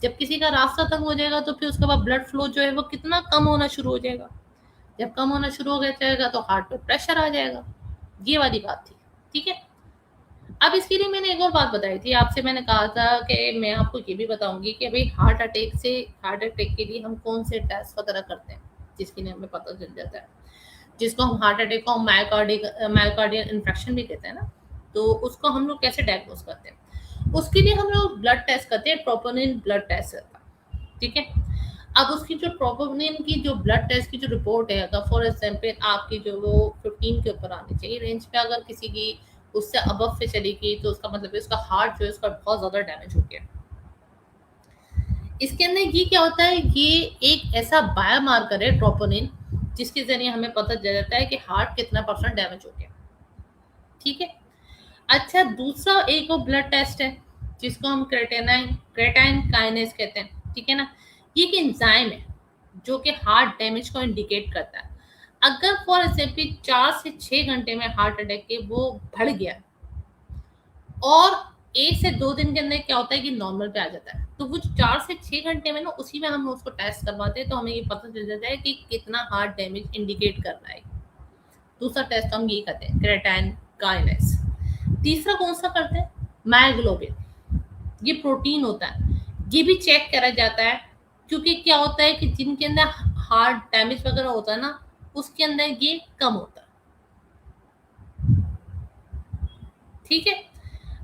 जब किसी का रास्ता तंग हो जाएगा तो फिर उसके बाद ब्लड फ्लो जो है वो कितना कम होना शुरू हो जाएगा। जब कम होना शुरू हो जाएगा तो हार्ट पे प्रेशर आ जाएगा। ये वाली बात थी। ठीक है। अब इसके लिए मैंने एक और बात बताई थी आपसे, मैंने कहा था कि मैं आपको ये भी बताऊंगी कि भाई हार्ट अटैक के लिए हम कौन से टेस्ट वगैरह करते हैं, जिसके लिए हमें पता चल जाता है, जिसको हम हार्ट अटैक को मायोकार्डियल इन्फेक्शन भी कहते हैं ना, तो उसको हम लोग कैसे डायग्नोज करते हैं। उसके लिए हम लोग ब्लड टेस्ट करते हैं, ट्रोपोनिन ब्लड टेस्ट करता है। ठीक है। अब उसकी जो ट्रोपोनिन की जो ब्लड टेस्ट की जो रिपोर्ट है, अगर फॉर एग्जाम्पल आपकी जो वो 15 के ऊपर आनी चाहिए रेंज पे, अगर किसी की उससे अबव पे चली गई तो उसका मतलब है उसका हार्ट जो है उसका बहुत ज्यादा डैमेज हो गया। इसके अंदर ये क्या होता है, ये एक ऐसा बायोमार्कर है ट्रोपोनिन, जिसके जरिए हमें पता चल जाता है कि हार्ट कितना परसेंट डैमेज हो गया। ठीक है। अच्छा, दूसरा एक और ब्लड टेस्ट है जिसको हम क्रेटाइन काइनेज कहते हैं। ठीक है ना। ये एक एंजाइम है जो कि हार्ट डैमेज को इंडिकेट करता है। अगर फॉर एग्जाम्पल 4 से 6 घंटे में हार्ट अटैक के वो बढ़ गया, और 1 से 2 दिन के अंदर क्या होता है कि नॉर्मल पे आ जाता है, तो वो 4 से 6 घंटे में ना उसी में हम उसको टेस्ट करवाते हैं, तो हमें ये पता चल जाता है कि कितना हार्ट डैमेज इंडिकेट कर रहा है। दूसरा टेस्ट हम ये करते हैं, क्रेटाइन काइनेस। तीसरा कौन सा करते हैं, मायोग्लोबिन। ये प्रोटीन होता है, ये भी चेक करा जाता है, क्योंकि क्या होता है कि जिनके अंदर हार्ट डैमेज वगैरह होता है ना, उसके अंदर ये कम होता है। ठीक है।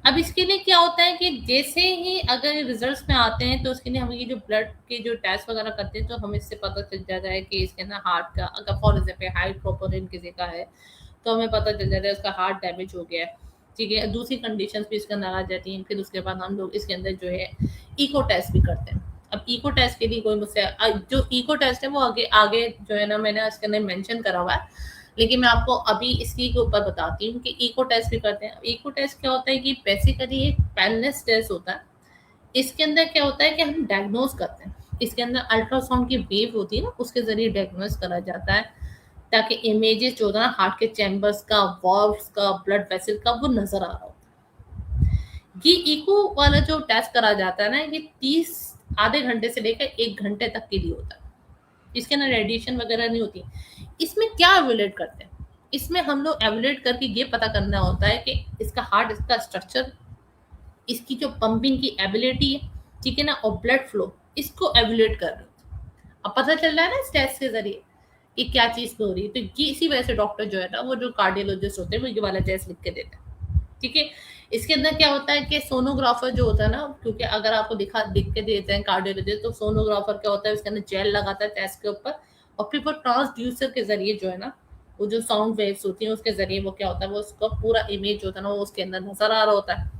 अब इसके लिए क्या होता है कि जैसे ही अगर रिजल्ट्स में आते हैं, तो उसके लिए हम ये जो ब्लड के जो टेस्ट वगैरह करते हैं, तो हमें इससे पता चल जाता है कि इसके अंदर हार्ट का, अगर फॉर एग्जाम्पल हाई प्रोपोनिन किसी का है, तो हमें पता चल जाता है उसका हार्ट डैमेज हो गया है। ठीक है। दूसरी कंडीशंस भी इसके अंदर आ जाती हैं। फिर उसके बाद हम लोग इसके अंदर जो है इको टेस्ट भी करते हैं। अब इको टेस्ट के लिए कोई मुझसे जो इको टेस्ट है वो आगे आगे जो है ना मैंने इसके अंदर मेंशन करा हुआ है, लेकिन मैं आपको अभी इसी के ऊपर बताती हूँ कि इको टेस्ट भी करते हैं। इको टेस्ट क्या होता है कि बेसिकली एक पैनलेस टेस्ट होता है। इसके अंदर क्या होता है कि हम डायग्नोज करते हैं, इसके अंदर अल्ट्रासाउंड की वेव होती है ना, उसके जरिए डायग्नोज करा जाता है, ताकि इमेजेस जो होता है ना हार्ट के चैम्बर्स का, वॉल्व्स का, ब्लड वेसल का, वो नजर आ रहा होता है। ये इको वाला जो टेस्ट करा जाता है ना, ये 30 आधे घंटे से लेकर 1 घंटे तक के लिए होता है। इसके अंदर रेडिएशन वगैरह नहीं होती। इसमें क्या एवेल्यूएट करते हैं, इसमें हम लोग एवेल्यूएट करके ये पता करना होता है कि इसका हार्ट, इसका स्ट्रक्चर, इसकी जो पंपिंग की एबिलिटी है, ठीक है ना, और ब्लड फ्लो, इसको एवेल्यूएट कर रहे हो। अब पता चल रहा है ना इस टेस्ट के जरिए कि क्या चीज पे हो रही है। तो ये इसी वजह से डॉक्टर जो है ना, वो जो कार्डियोलॉजिस्ट होते हैं, वो ये वाला टेस्ट लिख के देते हैं, ठीक है। इसके अंदर क्या होता है कि सोनोग्राफर जो होता है ना, क्योंकि अगर आपको दिख के देते हैं कार्डियोलॉजिस्ट, तो सोनोग्राफर क्या होता है, उसके अंदर जेल लगाता है चेस्ट के ऊपर, और फिर वो ट्रांसड्यूसर के जरिए जो है ना, वो जो साउंड वेव्स होती हैं उसके जरिए वो क्या होता है, वो उसका पूरा इमेज होता है ना, वो उसके अंदर नजर आ रहा होता है,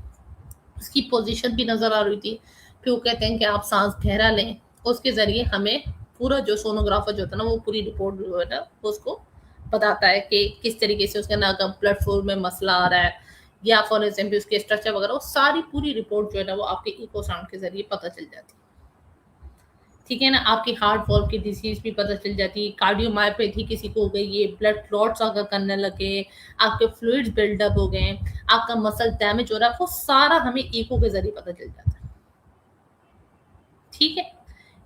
उसकी पोजीशन भी नजर आ रही थी। फिर वो कहते हैं कि आप सांस गहरा लें, उसके जरिए हमें पूरा जो सोनोग्राफर जो होता है ना, वो पूरी रिपोर्ट जो है ना, वो उसको बताता है कि किस तरीके से उसके अंदर ब्लड फ्लो में मसला आ रहा है, या फॉर एग्जाम्पल उसके स्ट्रक्चर वगैरह, वो सारी पूरी रिपोर्ट जो है ना, वो आपके इको साउंड के जरिए पता चल जाती है, ठीक है ना। आपकी हार्ट वॉल्व की डिजीज भी पता चल जाती है, कार्डियोमायोपैथी किसी को हो गई है, ब्लड क्लॉट्स अगर करने लगे, आपके फ्लूइड्स बिल्डअप हो गए, आपका मसल डैमेज हो रहा है, वो सारा हमें ईको के जरिए पता चल जाता है, ठीक है।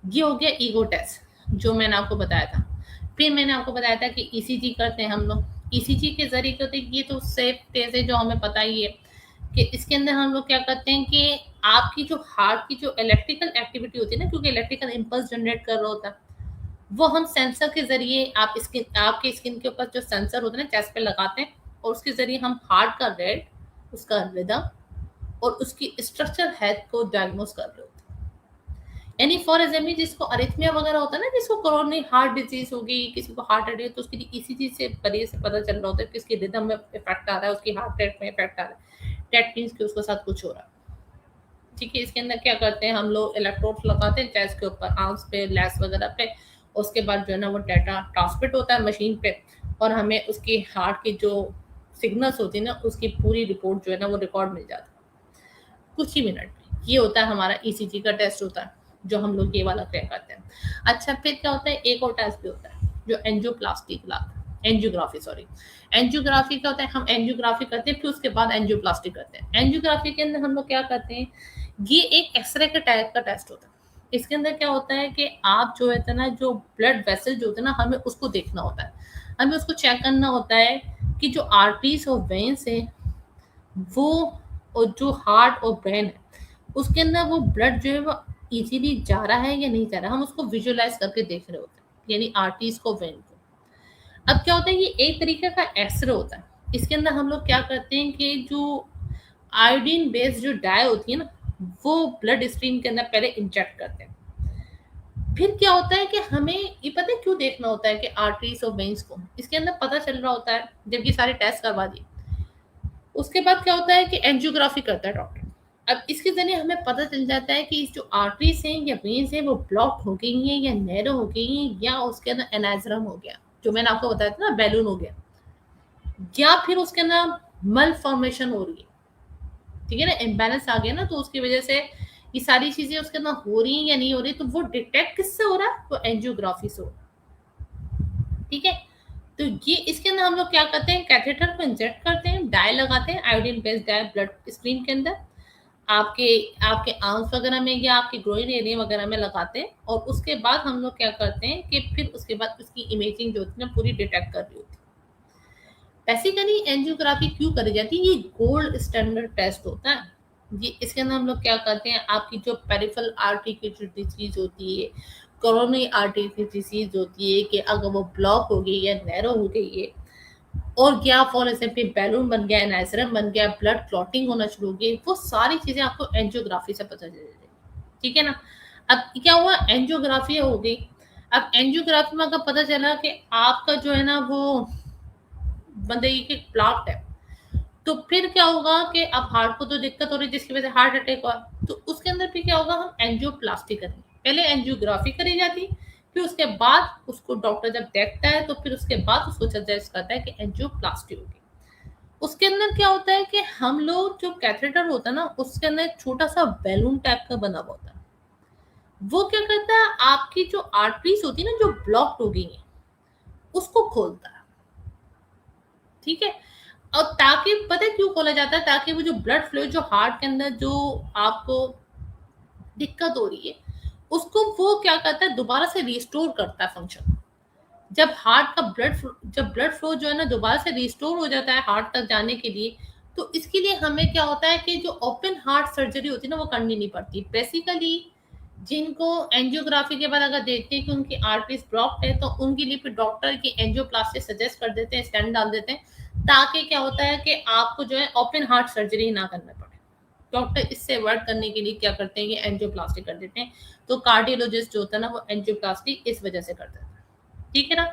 ये हो गया ईगो टेस्ट जो मैंने आपको बताया था। फिर मैंने आपको बताया था कि ईसीजी करते हैं हम लोग। ईसीजी के जरिए क्या होता है, ये तो सेफ टेस्ट है जो हमें पता ही है कि इसके अंदर हम लोग क्या करते हैं कि आपकी जो हार्ट की जो इलेक्ट्रिकल एक्टिविटी होती है ना, क्योंकि इलेक्ट्रिकल इम्पल्स जनरेट कर रहा होता है, वो हम सेंसर के जरिए आपके स्किन के ऊपर जो सेंसर होता है ना, चेस्ट पे लगाते हैं, और उसके जरिए हम हार्ट का रेट, उसका रिदम और उसकी स्ट्रक्चर हेल्थ को डायग्नोस कर रहे होते हैं। यानी फॉर एग्जाम्पल जिसको अरिथमिया वगैरह होता है ना, जिसको कोरोनरी हार्ट डिजीज होगी, किसी को हार्ट अटैक, तो उसके लिए ईसीजी से परे से पता चल रहा होता है कि उसकी रिदम में इफेक्ट आ रहा है, उसकी हार्ट रेट में इफेक्ट आ रहा है, डेट मीन्स कि उसके साथ कुछ हो रहा है, ठीक है। इसके अंदर क्या करते हैं हम लोग, इलेक्ट्रोड्स लगाते हैं चेस्ट के ऊपर, आर्म्स पे, लेस वगैरह पे, उसके बाद जो है ना वो डाटा ट्रांसमिट होता है मशीन पे, और हमें उसकी हार्ट की जो सिग्नल्स होती है ना, उसकी पूरी रिपोर्ट जो है ना, वो रिकॉर्ड मिल जाता है कुछ ही मिनट में। ये होता है हमारा ईसीजी का टेस्ट होता है, जो हम लोग ये वाला तय करते हैं। अच्छा, फिर क्या होता है, एक और टेस्ट भी होता है जो एंजियोप्लास्टी कहलाता है, एंजियोग्राफी, सॉरी। एंजियोग्राफी क्या होता है, हम एंजियोग्राफी करते हैं, फिर उसके बाद एंजियोप्लास्टी करते हैं। एंजियोग्राफी के अंदर हम लोग क्या करते हैं, ये एक एक्सरे के टाइप का टेस्ट होता है। इसके अंदर क्या होता है कि आप जो है ना, जो ब्लड वेसल जो होते हैं ना, हमें उसको देखना होता है, हमें उसको चेक करना होता है कि जो आर्टरीज और वेन्स है वो, और जो हार्ट और ब्रेन है उसके अंदर वो ब्लड जो है वो इजीली जा रहा है या नहीं जा रहा है, हम उसको विजुअलाइज करके देख रहे होते हैं, यानी आर्टरीज को, वेन को। अब क्या होता है, ये एक तरीके का एक्सरे होता है। इसके अंदर हम लोग क्या करते हैं कि जो आयोडीन बेस्ड जो डाई होती है ना, वो ब्लड स्ट्रीम के अंदर पहले इंजेक्ट करते हैं। फिर क्या होता है कि हमें ये पता है क्यों देखना होता है कि आर्टरीज और वेन्स को, इसके अंदर पता चल रहा होता है जब ये सारे टेस्ट करवा दिए, उसके बाद क्या होता है कि एंजियोग्राफी करता है डॉक्टर। अब इसके जरिए हमें पता चल जाता है कि जो आर्टरीज हैं या वेन्स हैं वो ब्लॉक हो गई हैं या नैरो हो गई हैं, या उसके अंदर एनाजरम हो गया, जो मैंने आपको बताया था ना, बैलून हो गया, या फिर उसके अंदर मल फॉर्मेशन हो रही है, ठीक है ना, इम्बैलेंस आ गया ना, तो उसकी वजह से ये सारी चीजें उसके अंदर हो रही हैं या नहीं हो रही, तो वो डिटेक्ट किससे हो रहा है, वो एंजियोग्राफी से हो रहा है, ठीक है। तो ये इसके अंदर हम लोग क्या करते हैं, कैथेटर को इंजेक्ट करते हैं, डाई लगाते हैं, iodine based dye blood stream के अंदर, आपके आपके आर्म्स वगैरह में या आपके ग्रोइन एरिया वगैरह में लगाते हैं, और उसके बाद हम लोग क्या करते हैं कि फिर उसके बाद उसकी इमेजिंग जो होती है ना, पूरी डिटेक्ट कर रही होती है। बेसिकली एंजियोग्राफी क्यों करी जाती है, ये गोल्ड स्टैंडर्ड टेस्ट होता है। ये इसके अंदर हम लोग क्या करते हैं, आपकी जो पेरिफेरल आर्टरी की जो डिजीज होती है, कोरोनरी आर्टरी की डिजीज होती है, कि अगर वो ब्लॉक हो गई या नैरो हो गई है, और क्या फॉर एग्जाम्पल बैलून बन गया, एनाजरम बन गया, ब्लड क्लॉटिंग होना शुरू हो गई, वो सारी चीजें आपको एंजियोग्राफी से पता चल जाएगी, ठीक है ना। अब क्या हुआ, एंजियोग्राफी हो गई। अब एंजियोग्राफी में अगर पता चला कि आपका जो है ना वो बंदे की प्लाट है, तो फिर क्या होगा कि अब हार्ट को तो दिक्कत हो रही है जिसकी वजह से हार्ट अटैक हुआ, तो उसके अंदर फिर क्या होगा, हम एंजियोप्लास्टी करेंगे। पहले एंजियोग्राफी करी जाती, फिर उसके बाद उसको डॉक्टर जब देखता है, तो फिर उसके बाद उसको सजेस्ट करता है कि एंजियोप्लास्टी होगी। उसके अंदर क्या होता है कि हम लोग जो कैथेटर होता है ना, उसके अंदर एक छोटा सा बैलून टाइप का बना हुआ होता है। वो क्या करता है, आपकी जो आर्टरीज होती है ना, जो ब्लॉक्ड हो गई है, उसको खोलता है, ठीक है। और ताकि पता है क्यों खोला जाता है, ताकि वो जो ब्लड फ्लो जो हार्ट के अंदर जो आपको दिक्कत हो रही है, उसको वो क्या करता है, दोबारा से रिस्टोर करता है फंक्शन। जब हार्ट का जब ब्लड फ्लो जो है ना दोबारा से रिस्टोर हो जाता है हार्ट तक जाने के लिए, तो इसके लिए हमें क्या होता है कि जो ओपन हार्ट सर्जरी होती है ना वो करनी नहीं पड़ती बेसिकली। जिनको एंजियोग्राफी के बाद अगर देखते हैं कि उनकी आर्टरीज ब्लॉक्ड है, तो उनके लिए फिर डॉक्टर की एंजियोप्लास्टी सजेस्ट कर देते हैं, स्टेंट डाल देते हैं, ताकि क्या होता है कि आपको जो है ओपन हार्ट सर्जरी ना करना पड़े। डॉक्टर इससे अवॉइड करने के लिए क्या करते हैं, ये एंजियोप्लास्टी कर देते हैं। तो कार्डियोलॉजिस्ट जो होता है ना वो एंजियोप्लास्टी इस वजह से कर देता है। ठीक है ना।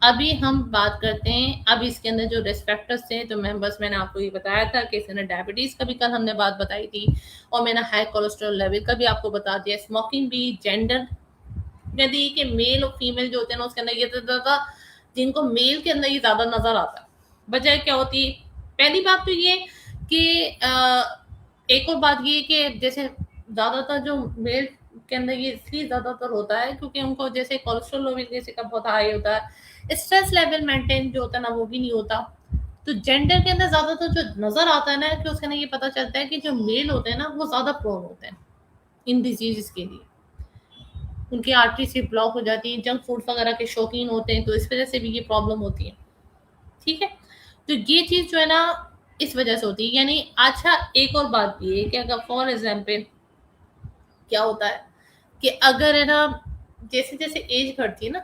अभी हम बात करते हैं, अब इसके अंदर जो रिस्क फैक्टर्स थे, तो मेंबर्स मैंने आपको ये बताया था कि इसने डायबिटीज का भी कल हमने बात बताई थी, और मैंने हाई कोलेस्ट्रॉल लेवल का भी आपको बता दिया, स्मोकिंग भी, जेंडर यदि कि मेल और फीमेल जो होते हैं ना उसके अंदर ये तो ज्यादा, जिनको मेल के अंदर ये ज्यादा नजर आता है। वजह क्या होती है, पहली बात तो ये कि एक और बात ये कि जैसे ज्यादातर जो मेल के अंदर ये इसलिए ज्यादातर होता है क्योंकि उनको जैसे कोलेस्ट्रॉल लेवल जैसे का बहुत हाई होता है, स्ट्रेस लेवल मेंटेन जो होता है ना वो भी नहीं होता। तो जेंडर के अंदर ज्यादातर जो नजर आता है ना कि उसके अंदर ये पता चलता है कि जो मेल होते हैं ना वो ज्यादा प्रोन होते हैं इन डिजीज के लिए, उनकी आर्टरी से ब्लॉक हो जाती है, जंक फूड वगैरह के शौकीन होते हैं, तो इस वजह से भी ये प्रॉब्लम होती है। ठीक है। तो ये चीज जो है ना इस वजह से होती है। यानी अच्छा, एक और बात भी है कि अगर फॉर एग्जाम्पल क्या होता है कि अगर है ना जैसे जैसे एज बढ़ती है ना,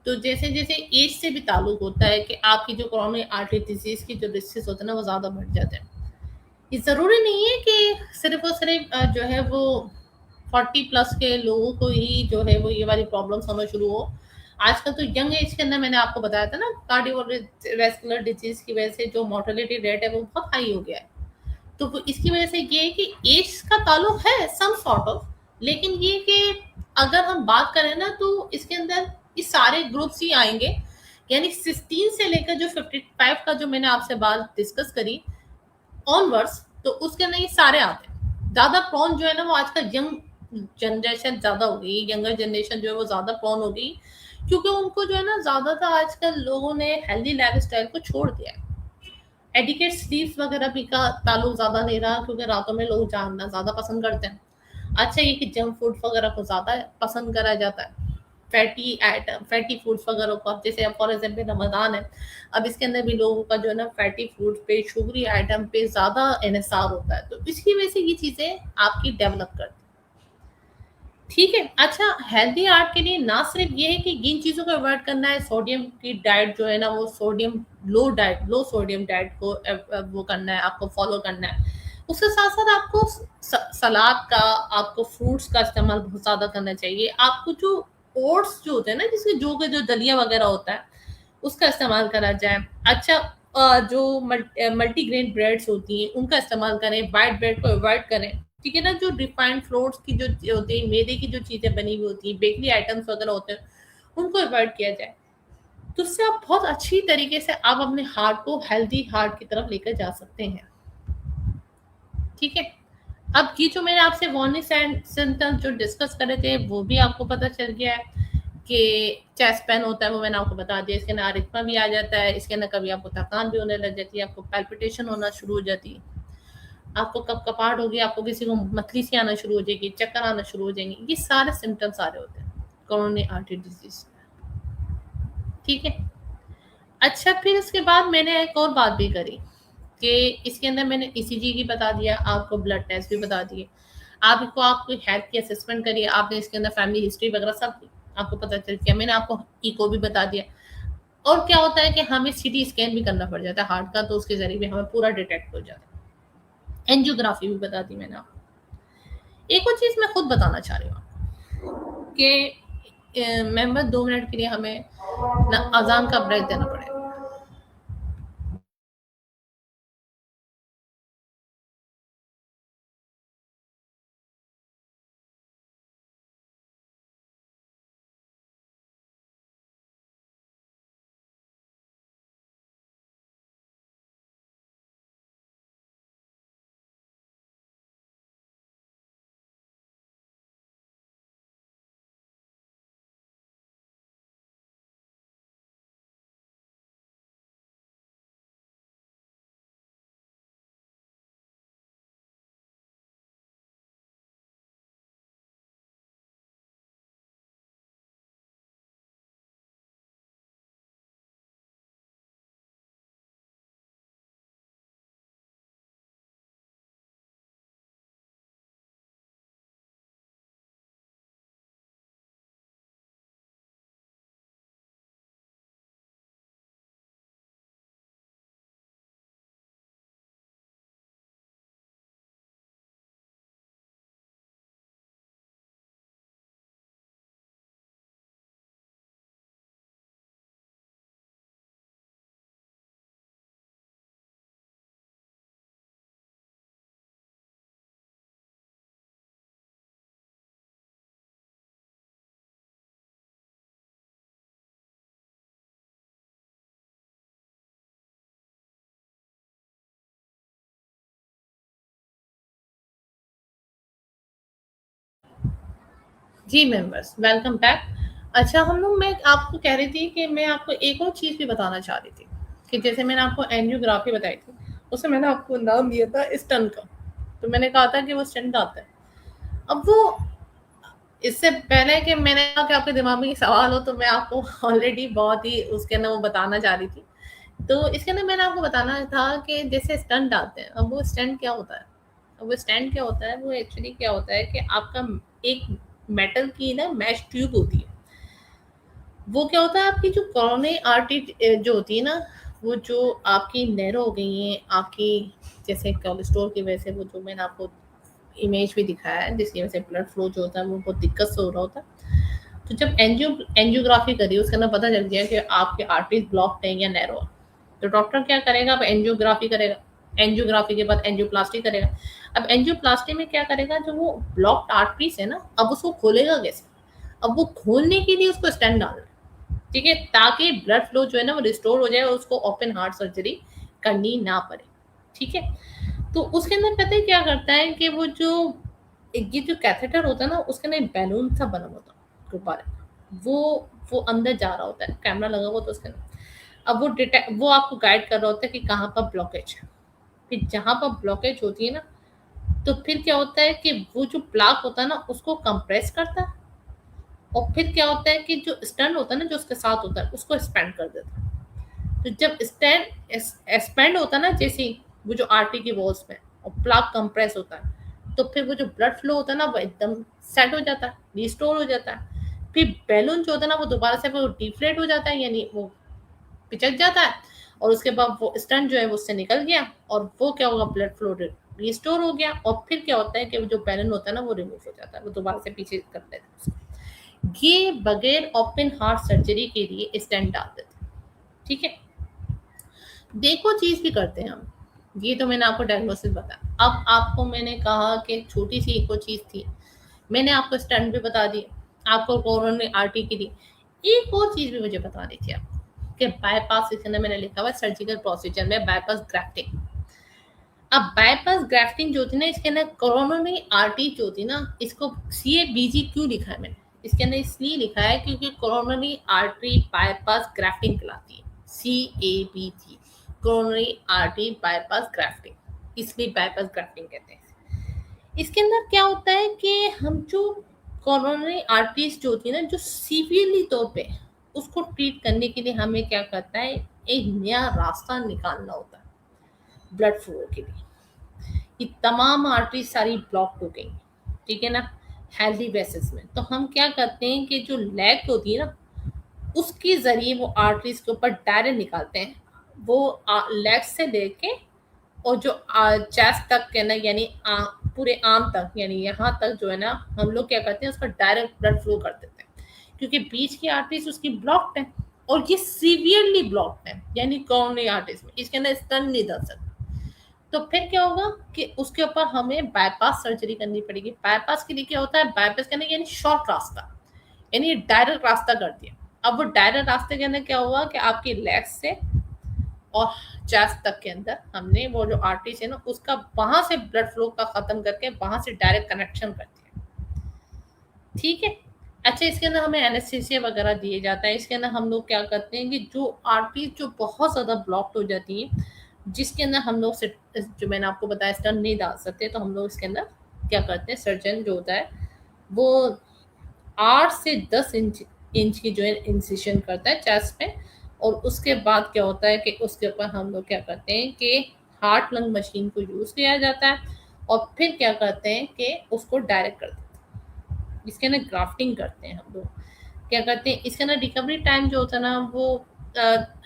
तो जैसे जैसे एज से भी ताल्लुक होता है कि आपकी जो कोरोनरी आर्टरी डिजीज की जो रिस्क होता है ना वो ज्यादा बढ़ जाते हैं। ये जरूरी नहीं है कि सिर्फ और सिर्फ जो है वो 40+ के लोगों को ही जो है वो ये वाली प्रॉब्लम्स होना शुरू हो। आजकल तो यंग एज के अंदर मैंने आपको बताया था ना कार्डियोवैस्कुलर डिजीज की वजह से जो मोर्टेलिटी रेट है वो बहुत हाई हो गया है। तो वो इसकी वजह से ये है कि एज का ताल्लुक है सम सॉर्ट ऑफ, लेकिन ये कि अगर हम बात करें ना तो इसके अंदर ये सारे ग्रुप्स ही आएंगे। यानी 16 से लेकर जो 55 का जो मैंने आपसे बात डिस्कस करी ऑनवर्ड्स, तो उसके अंदर ये सारे आते हैं। ज्यादा प्रॉन जो है ना वो आजकल यंग जनरेशन ज्यादा हो गई, यंगर जनरेशन जो है वो ज्यादा प्रॉन हो गई, क्योंकि उनको जो है ना ज्यादातर आजकल लोगों ने हेल्दी लाइफ स्टाइल को छोड़ दिया है। एडिकेट स्लीप वगैरह भी का ताल्लुक ज्यादा नहीं रहा, क्योंकि रातों में लोग जानना ज्यादा पसंद करते हैं। अच्छा, ये कि जंक फूड वगैरह को ज्यादा पसंद करा जाता है, फैटी आइटम, फैटी फूड्स वगैरह को, अब जैसे अब फॉर एग्जाम्पल रमजान है, अब इसके अंदर भी लोगों का जो है ना फैटी फूड पे, शुगरी आइटम पे ज्यादा इन्हिसार होता है, तो इसकी वजह से ये चीजें आपकी डेवलप करती हैं। ठीक है। अच्छा, हेल्दी हार्ट के लिए ना सिर्फ ये है कि जिन चीज़ों को अवॉइड करना है, सोडियम की डाइट जो है ना वो सोडियम लो डाइट, लो सोडियम डाइट को वो करना है, आपको फॉलो करना है। उसके साथ साथ आपको सलाद का, आपको फ्रूट्स का इस्तेमाल बहुत ज़्यादा करना चाहिए। आपको जो ओट्स जो होते हैं ना, जिसके जो के जो दलिया वगैरह होता है उसका इस्तेमाल करा जाए। अच्छा, जो मल्टीग्रेन ब्रेड्स होती हैं उनका इस्तेमाल करें, वाइट ब्रेड को अवॉइड करें। ठीक है ना। जो रिफाइंड फ्लोर्स की जो होती है, मैदे की जो चीज़ें बनी हुई होती हैं, बेकरी आइटम्स वगैरह होते हैं, उनको अवॉइड किया जाए। तो उससे आप बहुत अच्छी तरीके से आप अपने हार्ट को हेल्दी हार्ट की तरफ लेकर जा सकते हैं। ठीक है। अब ये जो मैंने आपसे वार्निंग सिम्टम्स जो डिस्कस करे थे वो भी आपको पता चल गया है कि चेस्ट पेन होता है, वो मैंने आपको बता दिया। इसके अंदर अरिथमा भी आ जाता है, इसके अंदर कभी आपको थकान भी होने लग जाती है, आपको पैल्पिटेशन होना शुरू हो जाती है, आपको कपकपाहट होगी, आपको किसी को मतली सी आना शुरू हो जाएगी, चक्कर आना शुरू हो जाएंगे। ये सारे सिम्टम्स आ रहे होते हैं कोरोनरी आर्टरी डिजीज। ठीक है। अच्छा, फिर इसके बाद मैंने एक और बात भी करी कि इसके अंदर मैंने ईसीजी की बता दिया, आपको ब्लड टेस्ट भी बता दिए, आपको आपकी हेल्थ की असेसमेंट करिए, आपने इसके अंदर फैमिली हिस्ट्री वगैरह सब आपको पता चल गया। मैंने आपको इको भी बता दिया। और क्या होता है कि हमें सीटी स्कैन भी करना पड़ जाता है हार्ट का, तो उसके जरिए भी हमें पूरा डिटेक्ट हो जाता है। एंजियोग्राफी भी बता दी मैंने आपको। एक और चीज़ मैं खुद बताना चाह रही हूँ कि मेंबर 2 मिनट के लिए हमें ना अजान का ब्रेक देना पड़ेगा। जी मेंबर्स, वेलकम बैक। अच्छा, हम लोग मैं आपको कह रही थी कि मैं आपको एक और चीज़ भी बताना चाह रही थी कि जैसे मैंने आपको एंजियोग्राफी बताई थी, उसमें मैंने आपको नाम दिया था स्टंट का। तो मैंने कहा था कि वो स्टंट आता है। अब वो इससे पहले कि मैंने कहा कि आपके दिमाग में ये सवाल हो, तो मैं आपको ऑलरेडी बहुत ही उसके अंदर वो बताना चाह रही थी। तो इसके अंदर मैंने आपको बताना था कि जैसे स्टंट डालते हैं, अब वो स्टंट क्या होता है? अब वो स्टंट क्या होता है? वो एक्चुअली क्या होता है कि आपका एक मेटल की ना मैश ट्यूब होती है। वो क्या होता है, आपकी जो कोरोनरी आर्टरी जो होती है ना, वो जो आपकी नैरो हो गई हैं, आपकी जैसे कोलेस्ट्रॉल की वजह से, वो जो मैंने आपको इमेज भी दिखाया है, जिसकी वजह से ब्लड फ्लो जो होता है वो बहुत दिक्कत से हो रहा होता है। तो जब एंजियोग्राफी करी, उसके अंदर पता चल गया कि आपके आर्टरीज ब्लॉक्ड है या नैरो है। तो डॉक्टर क्या करेगा? अब एंजियोग्राफी करेगा। एंजियोग्राफी के बाद एंजियोप्लास्टी करेगा। अब एंजियोप्लास्टी में क्या करेगा, जो वो ब्लॉक्ड आर्टरीज है ना, अब उसको खोलेगा कैसे? अब वो खोलने के लिए उसको स्टेंट डालना है, ठीक है, ताकि ब्लड फ्लो जो है ना वो रिस्टोर हो जाए और उसको ओपन हार्ट सर्जरी करनी ना पड़े। ठीक है। तो उसके अंदर पता है क्या करता है कि वो जो ये जो कैथेटर होता है ना, उसके अंदर बैलून सा बना होता है गुब्बारे, वो वो अंदर जा रहा होता है, कैमरा लगा हुआ होता है उसके अंदर। अब वो आपको गाइड कर रहा होता है कि कहाँ पर ब्लॉकेज है। फिर जहाँ पर ब्लॉकेज होती है ना, तो फिर क्या होता है कि वो जो प्लाक होता है ना, उसको कंप्रेस करता है। और फिर क्या होता है कि जो स्टंट होता है ना, जो उसके साथ होता है, उसको एक्सपेंड कर देता है। तो जब स्टैंड एक्सपेंड होता है ना, जैसे ही वो जो आर्टरी की वॉल्स में और प्लाक कंप्रेस होता है, तो फिर वो जो ब्लड फ्लो होता है ना, वो एकदम सेट हो जाता है, रिस्टोर हो जाता है। फिर बैलून जो होता है ना, वो दोबारा से वो डिफ्लेट हो जाता है, यानी वो पिचक जाता है। और उसके बाद वो स्टंट जो है वो उससे निकल गया, और वो क्या होगा, ब्लड फ्लो रिस्टोर हो गया। और फिर क्या होता है कि वो जो बैलून होता है ना, वो रिमूव हो जाता है, वो दोबारा से पीछे कर देते हैं। ये बगैर ओपन हार्ट सर्जरी के लिए स्टेंट डाल देते हैं। ठीक है। देखो चीज भी करते हैं हम। ये तो मैंने आपको डायग्नोसिस बताया। अब आपको मैंने कहा कि छोटी सी एक और चीज थी, मैंने आपको स्टंट भी बता दी, आपको कोरोनरी आर्टरी की दी। एक और चीज भी मुझे बतानी थी आपको कि बाईपास, इसके अंदर मैंने लिखा हुआ सर्जिकल प्रोसीजर में बाईपास ग्राफ्टिंग। अब बाईपास ग्राफ्टिंग जो होती है ना, इसके अंदर कोरोनरी आर्टरी जो होती है ना, इसको CABG क्यों लिखा है मैंने? इसके अंदर इसलिए लिखा है क्योंकि कोरोनरी आर्टरी बाईपास ग्राफ्टिंग कहलाती है। CABG, coronary artery bypass grafting, इसलिए बाईपास ग्राफ्टिंग कहते हैं। इसके अंदर क्या होता है कि हम जो कोरोनरी आर्टरीज जो होती है ना, जो सीवियरली तौर पे, उसको ट्रीट करने के लिए हमें क्या करता है, एक नया रास्ता निकालना होता है ब्लड फ्लो के लिए। ये तमाम आर्टरी सारी ब्लॉक हो गई, ठीक है ना, हेल्दी बेसिस में। तो हम क्या करते हैं कि जो लेग होती है ना, उसके जरिए वो आर्टरीज के ऊपर डायरेक्ट निकालते हैं। वो लेग से लेके और जो चेस्ट तक के ना, यानी पूरे आर्म तक, यानी यहाँ तक जो है ना, हम लोग क्या करते हैं, उसका डायरेक्ट ब्लड फ्लो कर देते हैं, क्योंकि बीच की आर्टरीज उसकी ब्लॉक्ड है, और ये सीवियरली ब्लॉक्ड है, यानी कोरोनरी आर्टरीज में इसके अंदर स्टंट नहीं डाल सकते। तो फिर क्या होगा कि उसके ऊपर हमें बाईपास सर्जरी करनी पड़ेगी। बाईपास के लिए क्या होता है, बाईपास करने यानी शॉर्ट रास्ता, यानी डायरेक्ट रास्ता कर दिया। अब वो डायरेक्ट रास्ते के अंदर क्या हुआ कि आपकी लेग से और चेस्ट तक के अंदर हमने वो जो आर्टरी है ना, उसका वहां से ब्लड फ्लो का खत्म करके वहां से डायरेक्ट कनेक्शन कर दिया। ठीक है। अच्छा, इसके अंदर हमें एनेस्थीसिया वगैरह दिए जाता है। इसके अंदर हम लोग क्या करते हैं कि जो आर्टरी जो बहुत ज़्यादा ब्लॉक्ड हो जाती है, जिसके अंदर हम लोग जो मैंने आपको बताया स्टंट नहीं डाल सकते, तो हम लोग इसके अंदर क्या करते हैं, सर्जन जो होता है वो 8 से 10 इंच की जो है इंसिशन करता है चेस्ट पे। और उसके बाद क्या होता है कि उसके ऊपर हम लोग क्या करते हैं कि हार्ट लंग मशीन को यूज़ किया जाता है, और फिर क्या करते हैं कि उसको डायरेक्ट कर देते हैं। इसके अंदर ग्राफ्टिंग करते हैं हम लोग। क्या करते हैं, इसके अंदर रिकवरी टाइम जो होता है ना, वो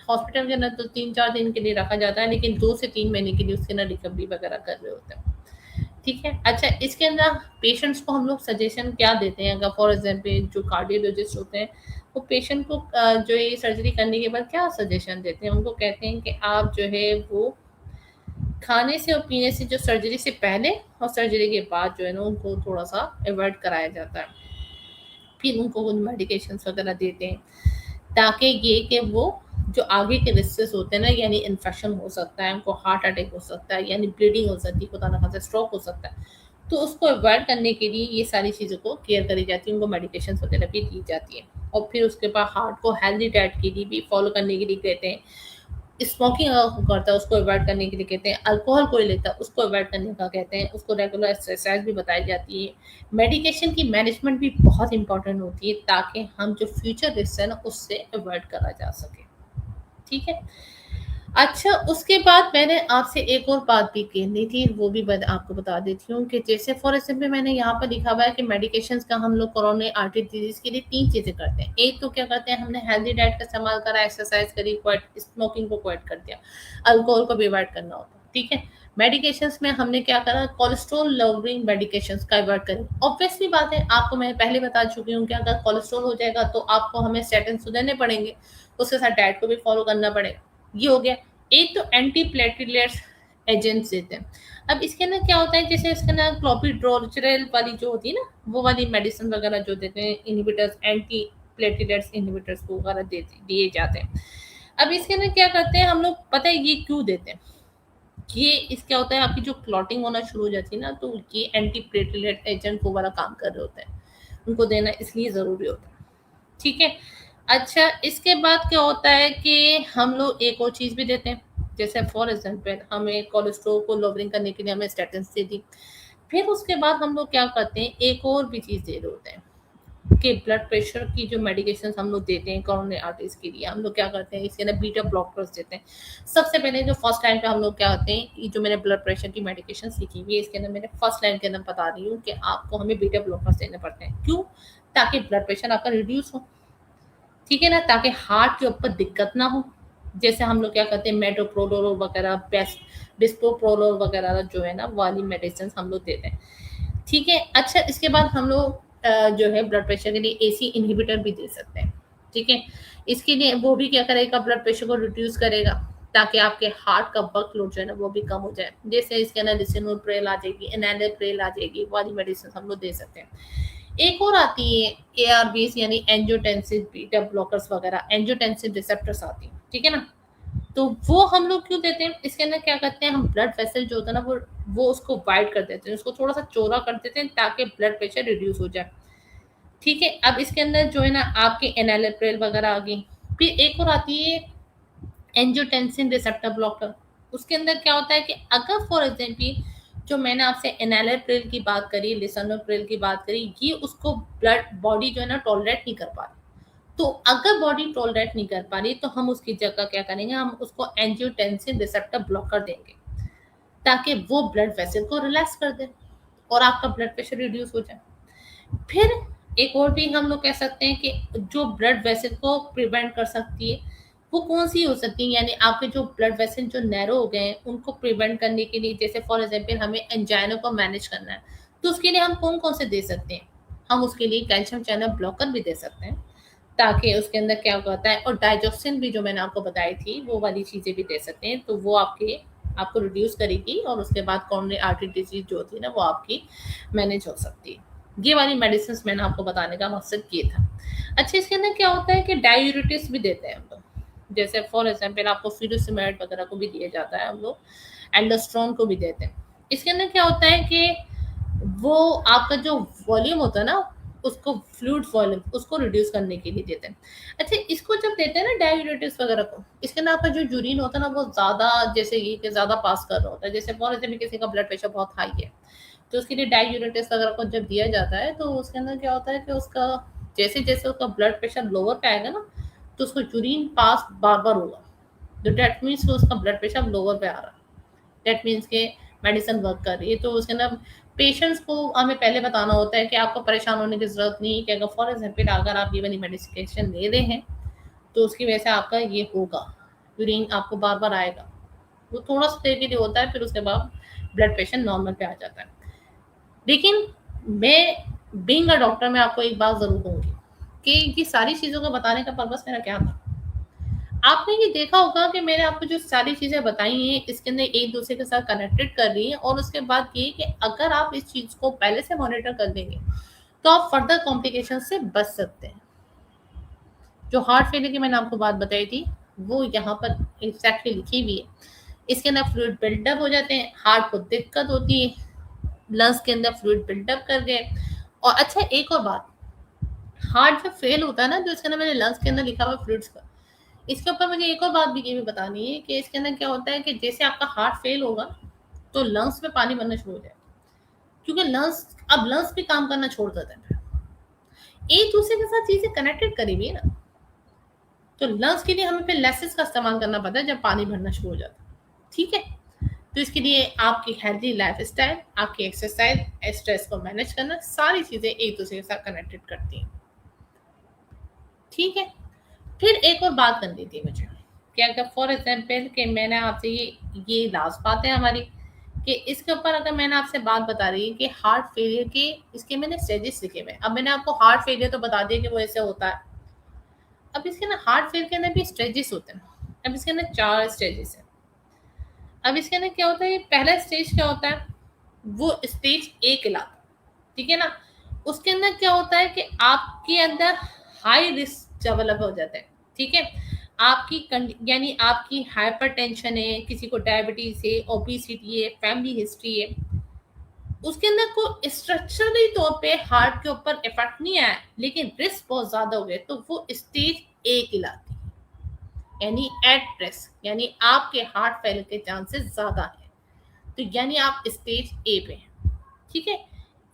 हॉस्पिटल के अंदर तो 3-4 दिन के लिए रखा जाता है, लेकिन 2 से 3 महीने के लिए उसके अंदर रिकवरी वगैरह कर रहे होते हैं। ठीक है। अच्छा, इसके अंदर पेशेंट्स को हम लोग सजेशन क्या देते हैं, अगर फॉर एग्जांपल जो कार्डियोलॉजिस्ट होते हैं, वो पेशेंट को जो है सर्जरी करने के बाद क्या सजेशन देते हैं, उनको कहते हैं कि आप जो है वो खाने से और पीने से, जो सर्जरी से पहले और सर्जरी के बाद जो है ना, उनको थोड़ा सा अवॉइड कराया जाता है। फिर उनको कुछ मेडिकेशंस वगैरह देते हैं, ताकि ये कि वो जो आगे के रिस्क होते हैं ना, यानी इन्फेक्शन हो सकता है, उनको हार्ट अटैक हो सकता है, यानी ब्लीडिंग हो सकती है, खुदा ना खास्ता स्ट्रोक हो सकता है, तो उसको अवॉइड करने के लिए ये सारी चीज़ों को केयर करी जाती है, उनको मेडिकेशंस वगैरह भी दी जाती है। और फिर उसके बाद हार्ट को हेल्दी डाइट के लिए भी फॉलो करने के लिए कहते हैं। स्मोकिंग अगर करता है उसको अवॉइड करने के लिए कहते हैं, अल्कोहल कोई लेता है उसको अवॉइड करने का कहते हैं, उसको रेगुलर एक्सरसाइज भी बताई जाती है। मेडिकेशन की मैनेजमेंट भी बहुत इंपॉर्टेंट होती है ताकि हम जो फ्यूचर रिस्क है ना उससे अवॉइड करा जा सके। ठीक है। अच्छा, उसके बाद मैंने आपसे एक और बात भी कहनी थी, वो भी आपको बता देती हूँ कि जैसे फॉर एग्जाम्पल मैंने यहाँ पर लिखा हुआ है कि मेडिकेशंस का हम लोग कोरोनरी आर्टरी डिजीज के लिए 3 चीज़ें करते हैं। एक तो क्या करते हैं, हमने हेल्दी डाइट का इस्तेमाल करा, एक्सरसाइज करी, क्वाइट स्मोकिंग को क्वाइट कर दिया, अल्कोहल को भी अवॉइड करना होता है। ठीक है। मेडिकेशंस में हमने क्या करा, कोलेस्ट्रॉल लोअरिंग मेडिकेशंस का अवॉइड करें। ऑब्वियसली बात है, आपको मैं पहले बता चुकी हूँ कि अगर कोलेस्ट्रॉल हो जाएगा तो आपको हमें स्टैटिन सुधरने पड़ेंगे, उसके साथ डाइट को भी फॉलो करना पड़ेगा। ये हो गया। एक तो एंटी प्लेटलेट्स एजेंट्स देते हैं। अब इसके अंदर क्या होता है, जैसे इसके अंदर क्लोपिड्रोल वाली जो होती है ना, वो वाली मेडिसिन वगैरह जो देते हैं, इनहिबिटर्स, एंटी प्लेटलेट्स इनहिबिटर्स वगैरह दिए जाते हैं। अब इसके अंदर क्या करते हैं हम लोग, पता है ये क्यों देते हैं? ये इस क्या होता है, आपकी जो क्लॉटिंग होना शुरू हो जाती है ना, तो ये एंटी प्लेटलेट एजेंट वो वाला काम कर रहे होते हैं, उनको देना इसलिए ज़रूरी होता है। ठीक है। अच्छा, इसके बाद क्या होता है कि हम लोग एक और चीज़ भी देते हैं, जैसे फॉर एग्जांपल हमें कोलेस्ट्रॉल को लोअरिंग करने के लिए हमें स्टैटिन्स दे दी। फिर उसके बाद हम लोग क्या करते हैं, एक और भी चीज़ दे रहे होते हैं कि ब्लड प्रेशर की जो मेडिकेशन हम लोग देते हैं कोरोनरी आर्टरीज के लिए, हम लोग क्या करते हैं इसके अंदर बीटा ब्लॉकर्स देते हैं। सबसे पहले जो फर्स्ट लाइन पे हम लोग क्या होते हैं, ये जो मैंने ब्लड प्रेशर की मेडिकेशन सीखी हुई है इसके अंदर मैंने फर्स्ट लाइन के अंदर बता रही हूँ कि आपको हमें बीटा ब्लॉकर्स देने पड़ते हैं। क्यों? ताकि ब्लड प्रेशर आपका रिड्यूस हो। ठीक है ना, ताकि हार्ट के ऊपर दिक्कत ना हो। जैसे हम लोग क्या करते हैं, मेटोप्रोलोल वगैरह, बेस्ट डिस्पोप्रोलोल वगैरह जो है ना वाली मेडिसिन हम लोग देते हैं। ठीक है। अच्छा, इसके बाद हम लोग जो है ब्लड प्रेशर के लिए एसी इनहिबिटर भी दे सकते हैं। ठीक है। इसके लिए वो भी क्या करेगा, ब्लड प्रेशर को रिड्यूस करेगा ताकि आपके हार्ट का वर्कलोड जो है ना वो भी कम हो जाए। जैसे इसके अंदर लिसिनोप्रेल आ जाएगी, एनालिप्रेल आ जाएगी, वाली मेडिसिन हम लोग दे सकते हैं। एक और आती है एआरबीज यानी एंजियोटेंसिन बीटा ब्लॉकर्स वगैरह, एंजियोटेंसिन रिसेप्टर्स आती हैं। ठीक है ना, तो वो हम लोग क्यों देते हैं, इसके अंदर क्या करते हैं, हम ब्लड वेसल जो होता है ना वो उसको वाइड कर देते हैं, उसको थोड़ा सा चौड़ा कर देते हैं ताकि ब्लड प्रेशर रिड्यूस हो जाए। ठीक है। अब इसके अंदर जो है ना आपके एनालिप्रेल वगैरह आ गई। फिर एक और आती है एंजियोटेंसिन रिसेप्टर ब्लॉकर। उसके अंदर क्या होता है कि अगर फॉर एग्जाम्पल जो मैंने आपसे एनालिप्रिल की बात करी, लिसनोप्रिल की बात करी, ये उसको ब्लड बॉडी जो है ना टॉलरेट नहीं कर पा रही, तो अगर बॉडी टॉलरेट नहीं कर पा रही तो हम उसकी जगह क्या करेंगे, हम उसको एंजियोटेंसिन रिसेप्टर ब्लॉकर देंगे ताकि वो ब्लड वेसल को रिलैक्स कर दे और आपका ब्लड प्रेशर रिड्यूस हो जाए। फिर एक और भी हम लोग कह सकते हैं कि जो ब्लड वेसल को प्रिवेंट कर सकती है वो कौन सी हो सकती है, यानी आपके जो ब्लड वेसल जो नैरो हो गए हैं उनको प्रिवेंट करने के लिए, जैसे फॉर एग्जांपल हमें एंजाइना को मैनेज करना है तो उसके लिए हम कौन कौन से दे सकते हैं, हम उसके लिए कैल्शियम चैनल ब्लॉकर भी दे सकते हैं ताकि उसके अंदर क्या होता है, और डाइजोक्सिन भी जो मैंने आपको बताई थी वो वाली चीज़ें भी दे सकते हैं, तो वो आपको रिड्यूस करेगी और उसके बाद कॉरोनरी आर्टरी डिजीज जो होती है ना वो आपकी मैनेज हो सकती है। ये वाली मेडिसिन मैंने आपको बताने का मकसद ये था। अच्छा, इसके अंदर क्या होता है कि डायूरेटिक्स भी देते हैं हम लोग, जैसे फॉर एग्जांपल आपको फ्यूरोसिमेड वगैरह को भी दिया जाता है, हम लोग एंडोस्ट्रॉन को भी देते हैं। इसके अंदर क्या होता है कि वो आपका जो वॉल्यूम होता है ना उसको, फ्लूइड वॉल्यूम उसको रिड्यूस करने के लिए देते हैं। अच्छा, इसको जब देते हैं ना डायूरेटिक्स वगैरह को, इसके अंदर आपका जो यूरिन होता है ना वो ज़्यादा, जैसे ये कि ज़्यादा पास कर रहा होता है, जैसे फॉर एग्जाम्पल किसी का ब्लड प्रेशर बहुत हाई है तो उसके लिए डायूरेटिक्स वगैरह को जब दिया जाता है तो उसके अंदर क्या होता है कि उसका जैसे जैसे उसका ब्लड प्रेशर लोअर पे आएगा ना तो उसको यूरिन पास बार बार होगा, तो डेट मीन्स उसका ब्लड प्रेशर लोअर पे आ रहा है, डेट मीन्स के मेडिसिन वर्क कर रही है। तो उसके अंदर पेशेंट्स को हमें पहले बताना होता है कि आपको परेशान होने की ज़रूरत नहीं है, कि अगर फॉर एग्जाम्पल अगर आप ये वाली मेडिकेशन ले रहे हैं तो उसकी वजह से आपका ये होगा, यूरिन आपको बार बार आएगा, वो थोड़ा सा देर के लिए होता है, फिर उसके बाद ब्लड प्रेशर नॉर्मल पे आ जाता है। लेकिन मैं बीइंग अ डॉक्टर मैं आपको एक बात ज़रूर कहूँगी कि ये सारी चीज़ों को बताने का पर्पस मेरा क्या था। आपने ये देखा होगा कि मैंने आपको जो सारी चीज़ें बताई हैं इसके अंदर एक दूसरे के साथ कनेक्टेड कर रही हैं, और उसके बाद ये कि अगर आप इस चीज़ को पहले से मॉनिटर कर देंगे तो आप फर्दर कॉम्प्लिकेशन से बच सकते हैं। जो हार्ट फेलियर की मैंने आपको बात बताई थी वो यहाँ पर एग्जैक्टली लिखी हुई है। इसके अंदर फ्लूइड बिल्डअप हो जाते हैं, हार्ट को दिक्कत होती है, लंग्स के अंदर फ्लूइड बिल्डअप कर गए। और अच्छा एक और बात, हार्ट जब फेल होता है ना, जो इसके अंदर मैंने लंग्स के अंदर लिखा हुआ फ्लूइड्स का, इसके ऊपर मुझे एक और बात भी ये भी बतानी है कि इसके अंदर क्या होता है कि जैसे आपका हार्ट फेल होगा तो लंग्स में पानी भरना शुरू हो जाए, क्योंकि लंग्स भी काम करना छोड़ देते हैं। एक दूसरे के साथ चीजें कनेक्टेड करी हुई है ना, तो लंग्स के लिए हमें फिर लेसेस का इस्तेमाल करना पड़ता है जब पानी भरना शुरू हो जाता है। ठीक है, तो इसके लिए आपकी हेल्दी लाइफ स्टाइल, आपकी एक्सरसाइज, स्ट्रेस को मैनेज करना, सारी चीजें एक दूसरे के साथ कनेक्टेड करती हैं। ठीक है, फिर एक और बात करनी थी मुझे कि अगर फॉर एग्जाम्पल कि मैंने आपसे ये लास्ट बात है हमारी कि इसके ऊपर अगर मैंने आपसे बात बता रही कि हार्ट फेलियर के इसके मैंने स्टेजेस लिखे हुए हैं। अब मैंने आपको हार्ट फेलियर तो बता दिया कि वो ऐसे होता है। अब इसके ना हार्ट फेल के अंदर भी स्टेजेस होते हैं। अब इसके अंदर 4 स्टेजेस हैं। अब इसके अंदर क्या होता है, पहला स्टेज क्या होता है, वो स्टेज ए कहलाता है। ठीक है ना, उसके अंदर क्या होता है कि आपके अंदर हाई रिस्क डेवलप हो जाता है। ठीक है, यानी आपकी हाइपरटेंशन है, किसी को डायबिटीज है, ओबेसिटी है, फैमिली हिस्ट्री है, उसके अंदर को स्ट्रक्चरली तौर पे हार्ट के ऊपर इफेक्ट नहीं आया लेकिन रिस्क बहुत ज्यादा हो गया, तो वो स्टेज ए कहलाती है, यानी एट रिस्क, यानी आपके हार्ट फेल के चांसेस ज्यादा है, तो यानी आप स्टेज ए पे हैं। ठीक है,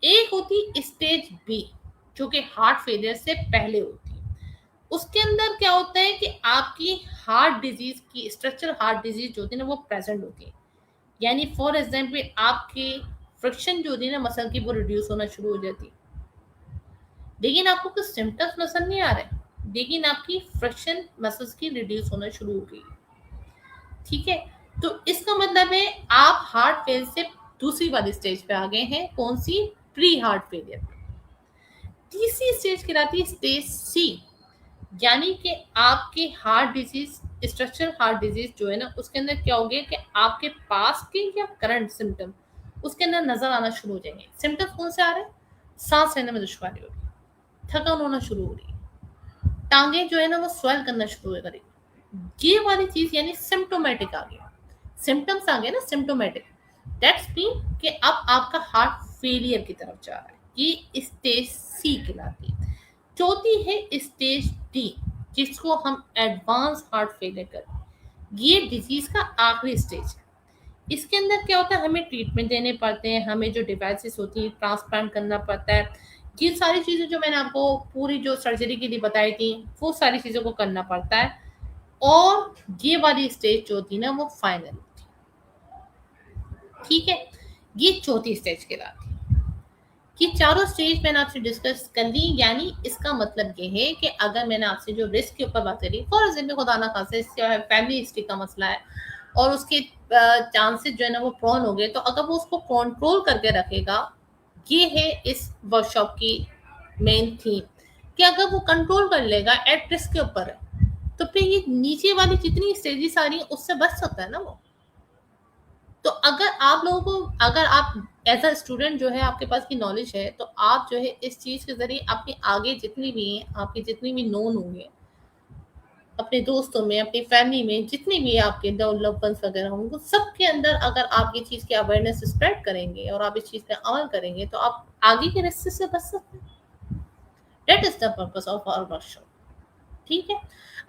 एक होती स्टेज बी जो कि हार्ट फेलियर से पहले होती है। उसके अंदर क्या होता है कि आपकी हार्ट डिजीज की स्ट्रक्चरल हार्ट डिजीज जो होती है ना वो प्रेजेंट होती है, यानी फॉर एग्जाम्पल आपकी फ्रिक्शन जो होती है ना मसल की, वो रिड्यूस होना शुरू हो जाती है, लेकिन आपको कुछ सिम्टम्स नजर नहीं आ रहे, लेकिन आपकी फ्रिक्शन मसल्स की रिड्यूस होना शुरू हो गई। ठीक है, तो इसका मतलब है आप हार्ट फेल से दूसरी वाली स्टेज पे आ गए हैं, कौन सी, प्री हार्ट फेलियर। तीसरी स्टेज कहलाती है स्टेज सी, यानी कि आपके heart disease, structural heart disease जो है ना, उसके अंदर क्या हो गया कि आपके पास के या करंट सिम्टम उसके अंदर नजर आना शुरू हो जाएंगे। सिम्टम्स कौन से आ रहे हैं, सांस लेने में दुश्वारी हो रही, थकान होना शुरू हो रही है, टांगे जो है ना वो स्वेल करना शुरू हो करेगी, ये वाली चीज यानी सिम्टोमेटिक आ गया, सिम्टम्स आ गए ना सिम्टोमेटिक, दैट्स मीन कि अब आपका हार्ट फेलियर की तरफ जा रहा है, ये स्टेज सी कहलाती है। चौथी है स्टेज डी, जिसको हम एडवांस हार्ट फेलियर करते हैं, ये डिजीज का आखिरी स्टेज है। इसके अंदर क्या होता है, हमें ट्रीटमेंट देने पड़ते हैं, हमें जो डिवाइसेस होती हैं ट्रांसप्लांट करना पड़ता है, ये सारी चीज़ें जो मैंने आपको पूरी जो सर्जरी के लिए बताई थी वो सारी चीज़ों को करना पड़ता है, और ये वाली स्टेज जो होती है ना वो फाइनल होती है। ठीक है, ये चौथी स्टेज कहलाती है। ये चारों स्टेज मैंने आपसे डिस्कस कर ली, यानी इसका मतलब ये है कि अगर मैंने आपसे जो रिस्क के ऊपर बात करी, फॉर एग्जाम्पल खुदा ना खासा फैमिली हिस्ट्री का मसला है और उसके चांसेस जो है ना वो प्रोन हो गए, तो अगर वो उसको कंट्रोल करके रखेगा, ये है इस वर्कशॉप की मेन थीम, कि अगर वो कंट्रोल कर लेगा एट रिस्क के ऊपर है, तो फिर ये नीचे वाली जितनी स्टेजेस आ रही है उससे बच सकता है ना वो। तो अगर आप लोगों को, अगर आप एज अ स्टूडेंट जो है आपके पास की नॉलेज है, तो आप जो है इस चीज के जरिए अपनी आगे जितनी भी हैं, आपकी जितनी भी नोन होंगे, अपने दोस्तों में, अपनी फैमिली में जितनी भी आपके लव वंस वगैरह होंगे, सबके अंदर अगर आप ये चीज की अवेयरनेस स्प्रेड करेंगे और आप इस चीज पे अमल करेंगे, तो आप आगे के रिस्क से बच सकते हैं। That is the purpose of our workshop. ठीक है,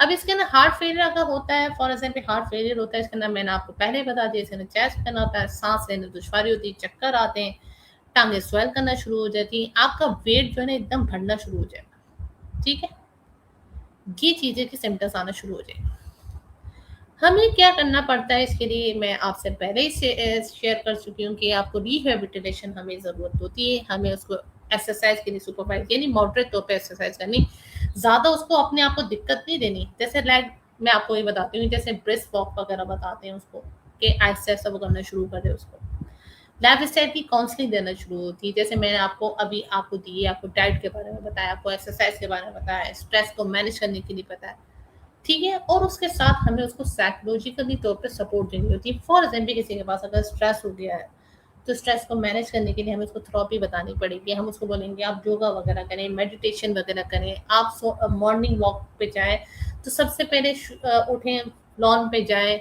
अब इसके अंदर हार्ट फेलियर अगर होता है, फॉर एग्जाम्पल हार्ट फेलियर होता है, इसके अंदर मैंने आपको पहले बता दिया, इसके अंदर चेस्ट पेन होता है, सांस लेने में दुश्वारी होती है, चक्कर आते हैं, टांगे स्वेल करना शुरू हो जाती है, आपका वेट जो है ना एकदम बढ़ना शुरू हो जाएगा। ठीक है, ये चीजें की सिम्टम्स आना शुरू हो जाएंगे। हमें क्या करना पड़ता है इसके लिए, मैं आपसे पहले ही शेयर कर चुकी हूँ कि आपको रिहेबिलिटेशन हमें ज़रूरत होती है, हमें उसको एक्सरसाइज के लिए सुपरवाइज, यानी मॉडरेट तौर पे एक्सरसाइज करनी, ज़्यादा उसको अपने आप को दिक्कत नहीं देनी। जैसे लाइक मैं आपको ये बताती हूँ, जैसे ब्रिस्क वॉक वगैरह बताते हैं उसको कि आहिस्ता आहिस्ता वो करना शुरू कर दे, उसको लाइफ स्टाइल की काउंसलिंग देना शुरू होती है, जैसे मैंने आपको अभी आपको दी, आपको डाइट के बारे में बताया, आपको एक्सरसाइज के बारे में बताया, स्ट्रेस को मैनेज करने के लिए बताया। ठीक है, और उसके साथ हमें उसको साइकोलॉजिकली तौर पे सपोर्ट देनी होती है। फॉर एग्जाम्पल किसी के पास अगर स्ट्रेस हो गया है, तो स्ट्रेस को मैनेज करने के लिए हमें उसको थेरेपी बतानी पड़ेगी, हम उसको बोलेंगे आप योगा वगैरह करें, मेडिटेशन वगैरह करें, आप मॉर्निंग वॉक पे जाएं, तो सबसे पहले उठें, लॉन पे जाएं,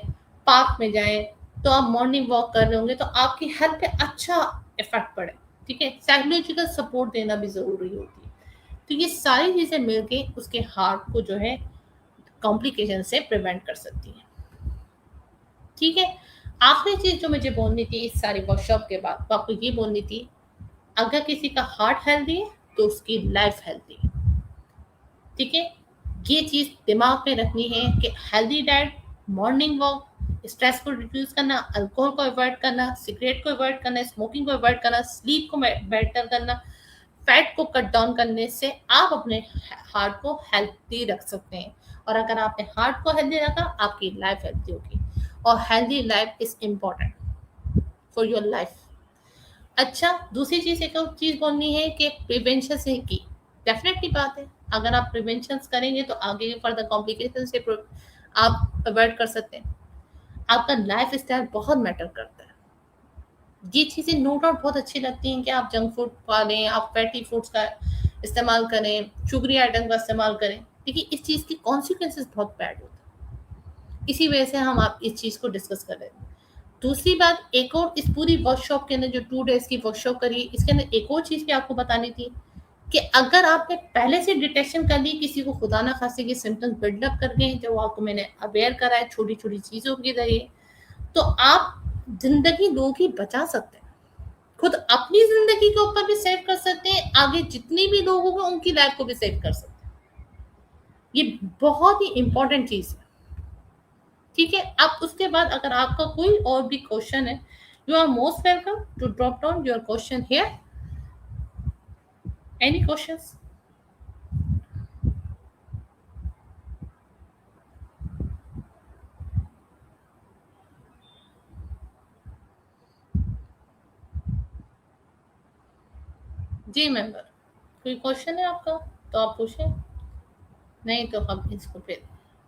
पार्क में जाएं, तो आप मॉर्निंग वॉक कर रहे होंगे तो आपकी हेल्थ पे अच्छा इफेक्ट पड़े। ठीक है, साइकोलॉजिकल सपोर्ट देना भी ज़रूरी होती है। तो ये सारी चीज़ें मिलके उसके हार्ट को जो है कॉम्प्लिकेशन से प्रिवेंट कर सकती हैं। ठीक है, आखिरी चीज़ जो मुझे बोलनी थी इस सारी वर्कशॉप के बाद, वो आपको ये बोलनी थी, अगर किसी का हार्ट हेल्दी है तो उसकी लाइफ हेल्दी है। ठीक है, ये चीज़ दिमाग में रखनी है कि healthy diet, morning walk, stress को रिड्यूस करना, अल्कोहल को अवॉइड करना, सिगरेट को अवॉइड करना, स्मोकिंग को अवॉइड करना, स्लीप को बेटर करना, फैट को कट डाउन करने से आप अपने हार्ट को हेल्दी रख सकते हैं। और अगर आपने हार्ट को हेल्दी रखा, आपकी लाइफ हेल्दी होगी। और healthy life is important for your life. अच्छा, दूसरी चीज़ एक और चीज़ बोलनी है कि प्रिवेंशन से की डेफिनेटली बात है, अगर आप प्रिवेंशन करेंगे तो आगे के फर्दर कॉम्प्लिकेशन से आप अवॉइड कर सकते हैं। आपका लाइफ स्टाइल बहुत मैटर करता है। ये चीज़ें नो डाउट बहुत अच्छी लगती हैं कि आप जंक फूड खा लें, आप फैटी फूड्स का इस्तेमाल करें, शुगरी आइटम का इस्तेमाल करें, देखिए इस चीज़ की कॉन्सिक्वेंसेस बहुत बैड होते हैं। इसी वजह से हम आप इस चीज़ को डिस्कस कर रहे हैं। दूसरी बात, एक और इस पूरी वर्कशॉप के अंदर जो 2 डेज़ की वर्कशॉप करी, इसके अंदर एक और चीज़ भी आपको बतानी थी कि अगर आपने पहले से डिटेक्शन कर ली, किसी को खुदा ना खास्ते के सिम्पटम्स बिल्डअप कर गए, जो आपको मैंने अवेयर करा है छोटी-छोटी चीज़ों के ज़रिए, तो आप ज़िंदगी लोगों की बचा सकते हैं। खुद अपनी ज़िंदगी के ऊपर भी सेव कर सकते हैं, आगे जितने भी लोग होंगे उनकी लाइफ को भी सेव कर सकते हैं। ये बहुत ही इम्पोर्टेंट चीज़ है। ठीक है, अब उसके बाद अगर आपका कोई और भी क्वेश्चन है, you are most welcome to drop down your question here. Any questions? जी मेंबर, कोई क्वेश्चन है आपका तो आप पूछें, नहीं तो हम इसको फिर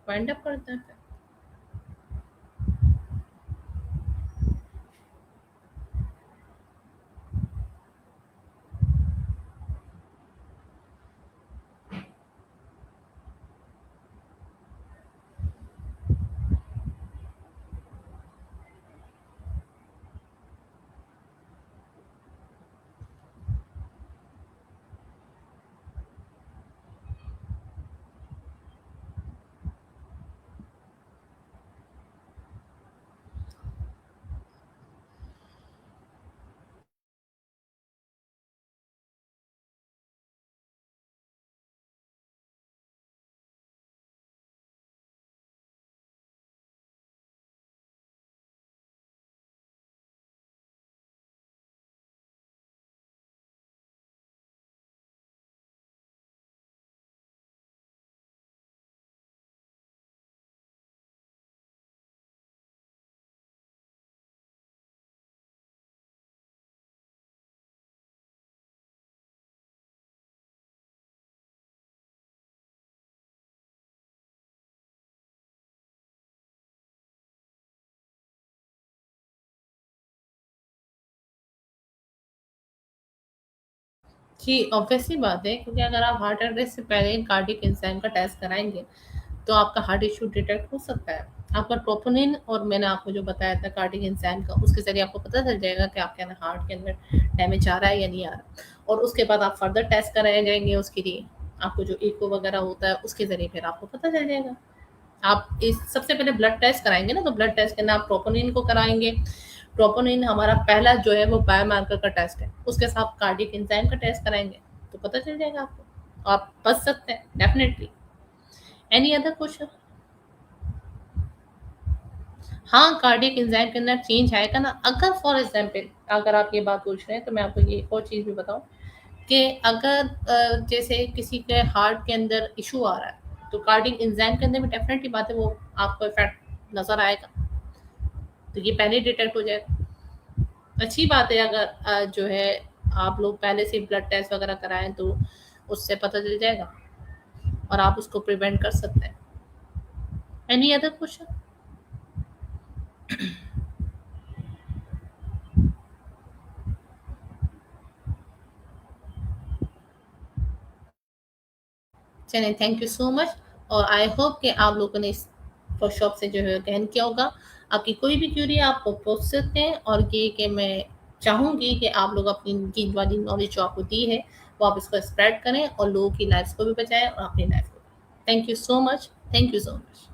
वाइंड अप करते हैं फिर। जी, ऑब्वियसली बात है, क्योंकि अगर आप हार्ट अटैक से पहले कार्डियक एंजाइम का टेस्ट कराएँगे, तो आपका हार्ट इश्यू डिटेक्ट हो सकता है। आपका ट्रोपोनिन और मैंने आपको जो बताया था कार्डियक एंजाइम का, उसके ज़रिए आपको पता चल जाएगा कि आपके अंदर हार्ट के अंदर डैमेज आ रहा है या नहीं आ रहा। और उसके बाद आप फर्दर टेस्ट कराए जाएँगे उसके लिए। आपको जो एको वगैरह होता है, उसके ज़रिए फिर आपको पता चल जाएगा। आप इस सबसे पहले ब्लड टेस्ट कराएँगे ना, तो ब्लड टेस्ट के अंदर आप ट्रोपोनिन को कराएँगे। ट्रोपोनिन हमारा पहला जो है वो बायोमार्कर का टेस्ट है, उसके साथ कार्डियक एंजाइम का टेस्ट कराएँगे, तो पता चल जाएगा आपको। आप बच सकते हैं डेफ़िनिटली। Any other question? हाँ, कार्डियक एंजाइम के अंदर चेंज आएगा ना, अगर फॉर एग्ज़ाम्पल अगर आप ये बात पूछ रहे हैं, तो मैं आपको ये एक और चीज़ भी बताऊँ कि अगर जैसे किसी के हार्ट के अंदर इश्यू आ रहा है, तो कार्डियक एंजाइम के अंदर भी डेफ़िनेटली बात है, वो आपको इफ़ेक्ट नज़र आएगा। तो ये पहले डिटेक्ट हो जाएगा। अच्छी बात है अगर जो है आप लोग पहले से ब्लड टेस्ट वगैरह कराएँ, तो उससे पता चल जाएगा और आप उसको प्रिवेंट कर सकते हैं। Any other question? चलिए, थैंक यू सो मच। और आई होप कि आप लोगों ने इस वर्कशॉप से जो है गेन किया होगा। आपकी कोई भी क्वेरी आप पूछ सकते हैं, और ये कि मैं चाहूँगी कि आप लोग अपनी ये वाली नॉलेज जो आपको दी है, वो आप इसको स्प्रेड करें और लोगों की लाइफ़्स को भी बचाएँ और अपनी लाइफ़ को भी। Thank you so much. Thank you so much.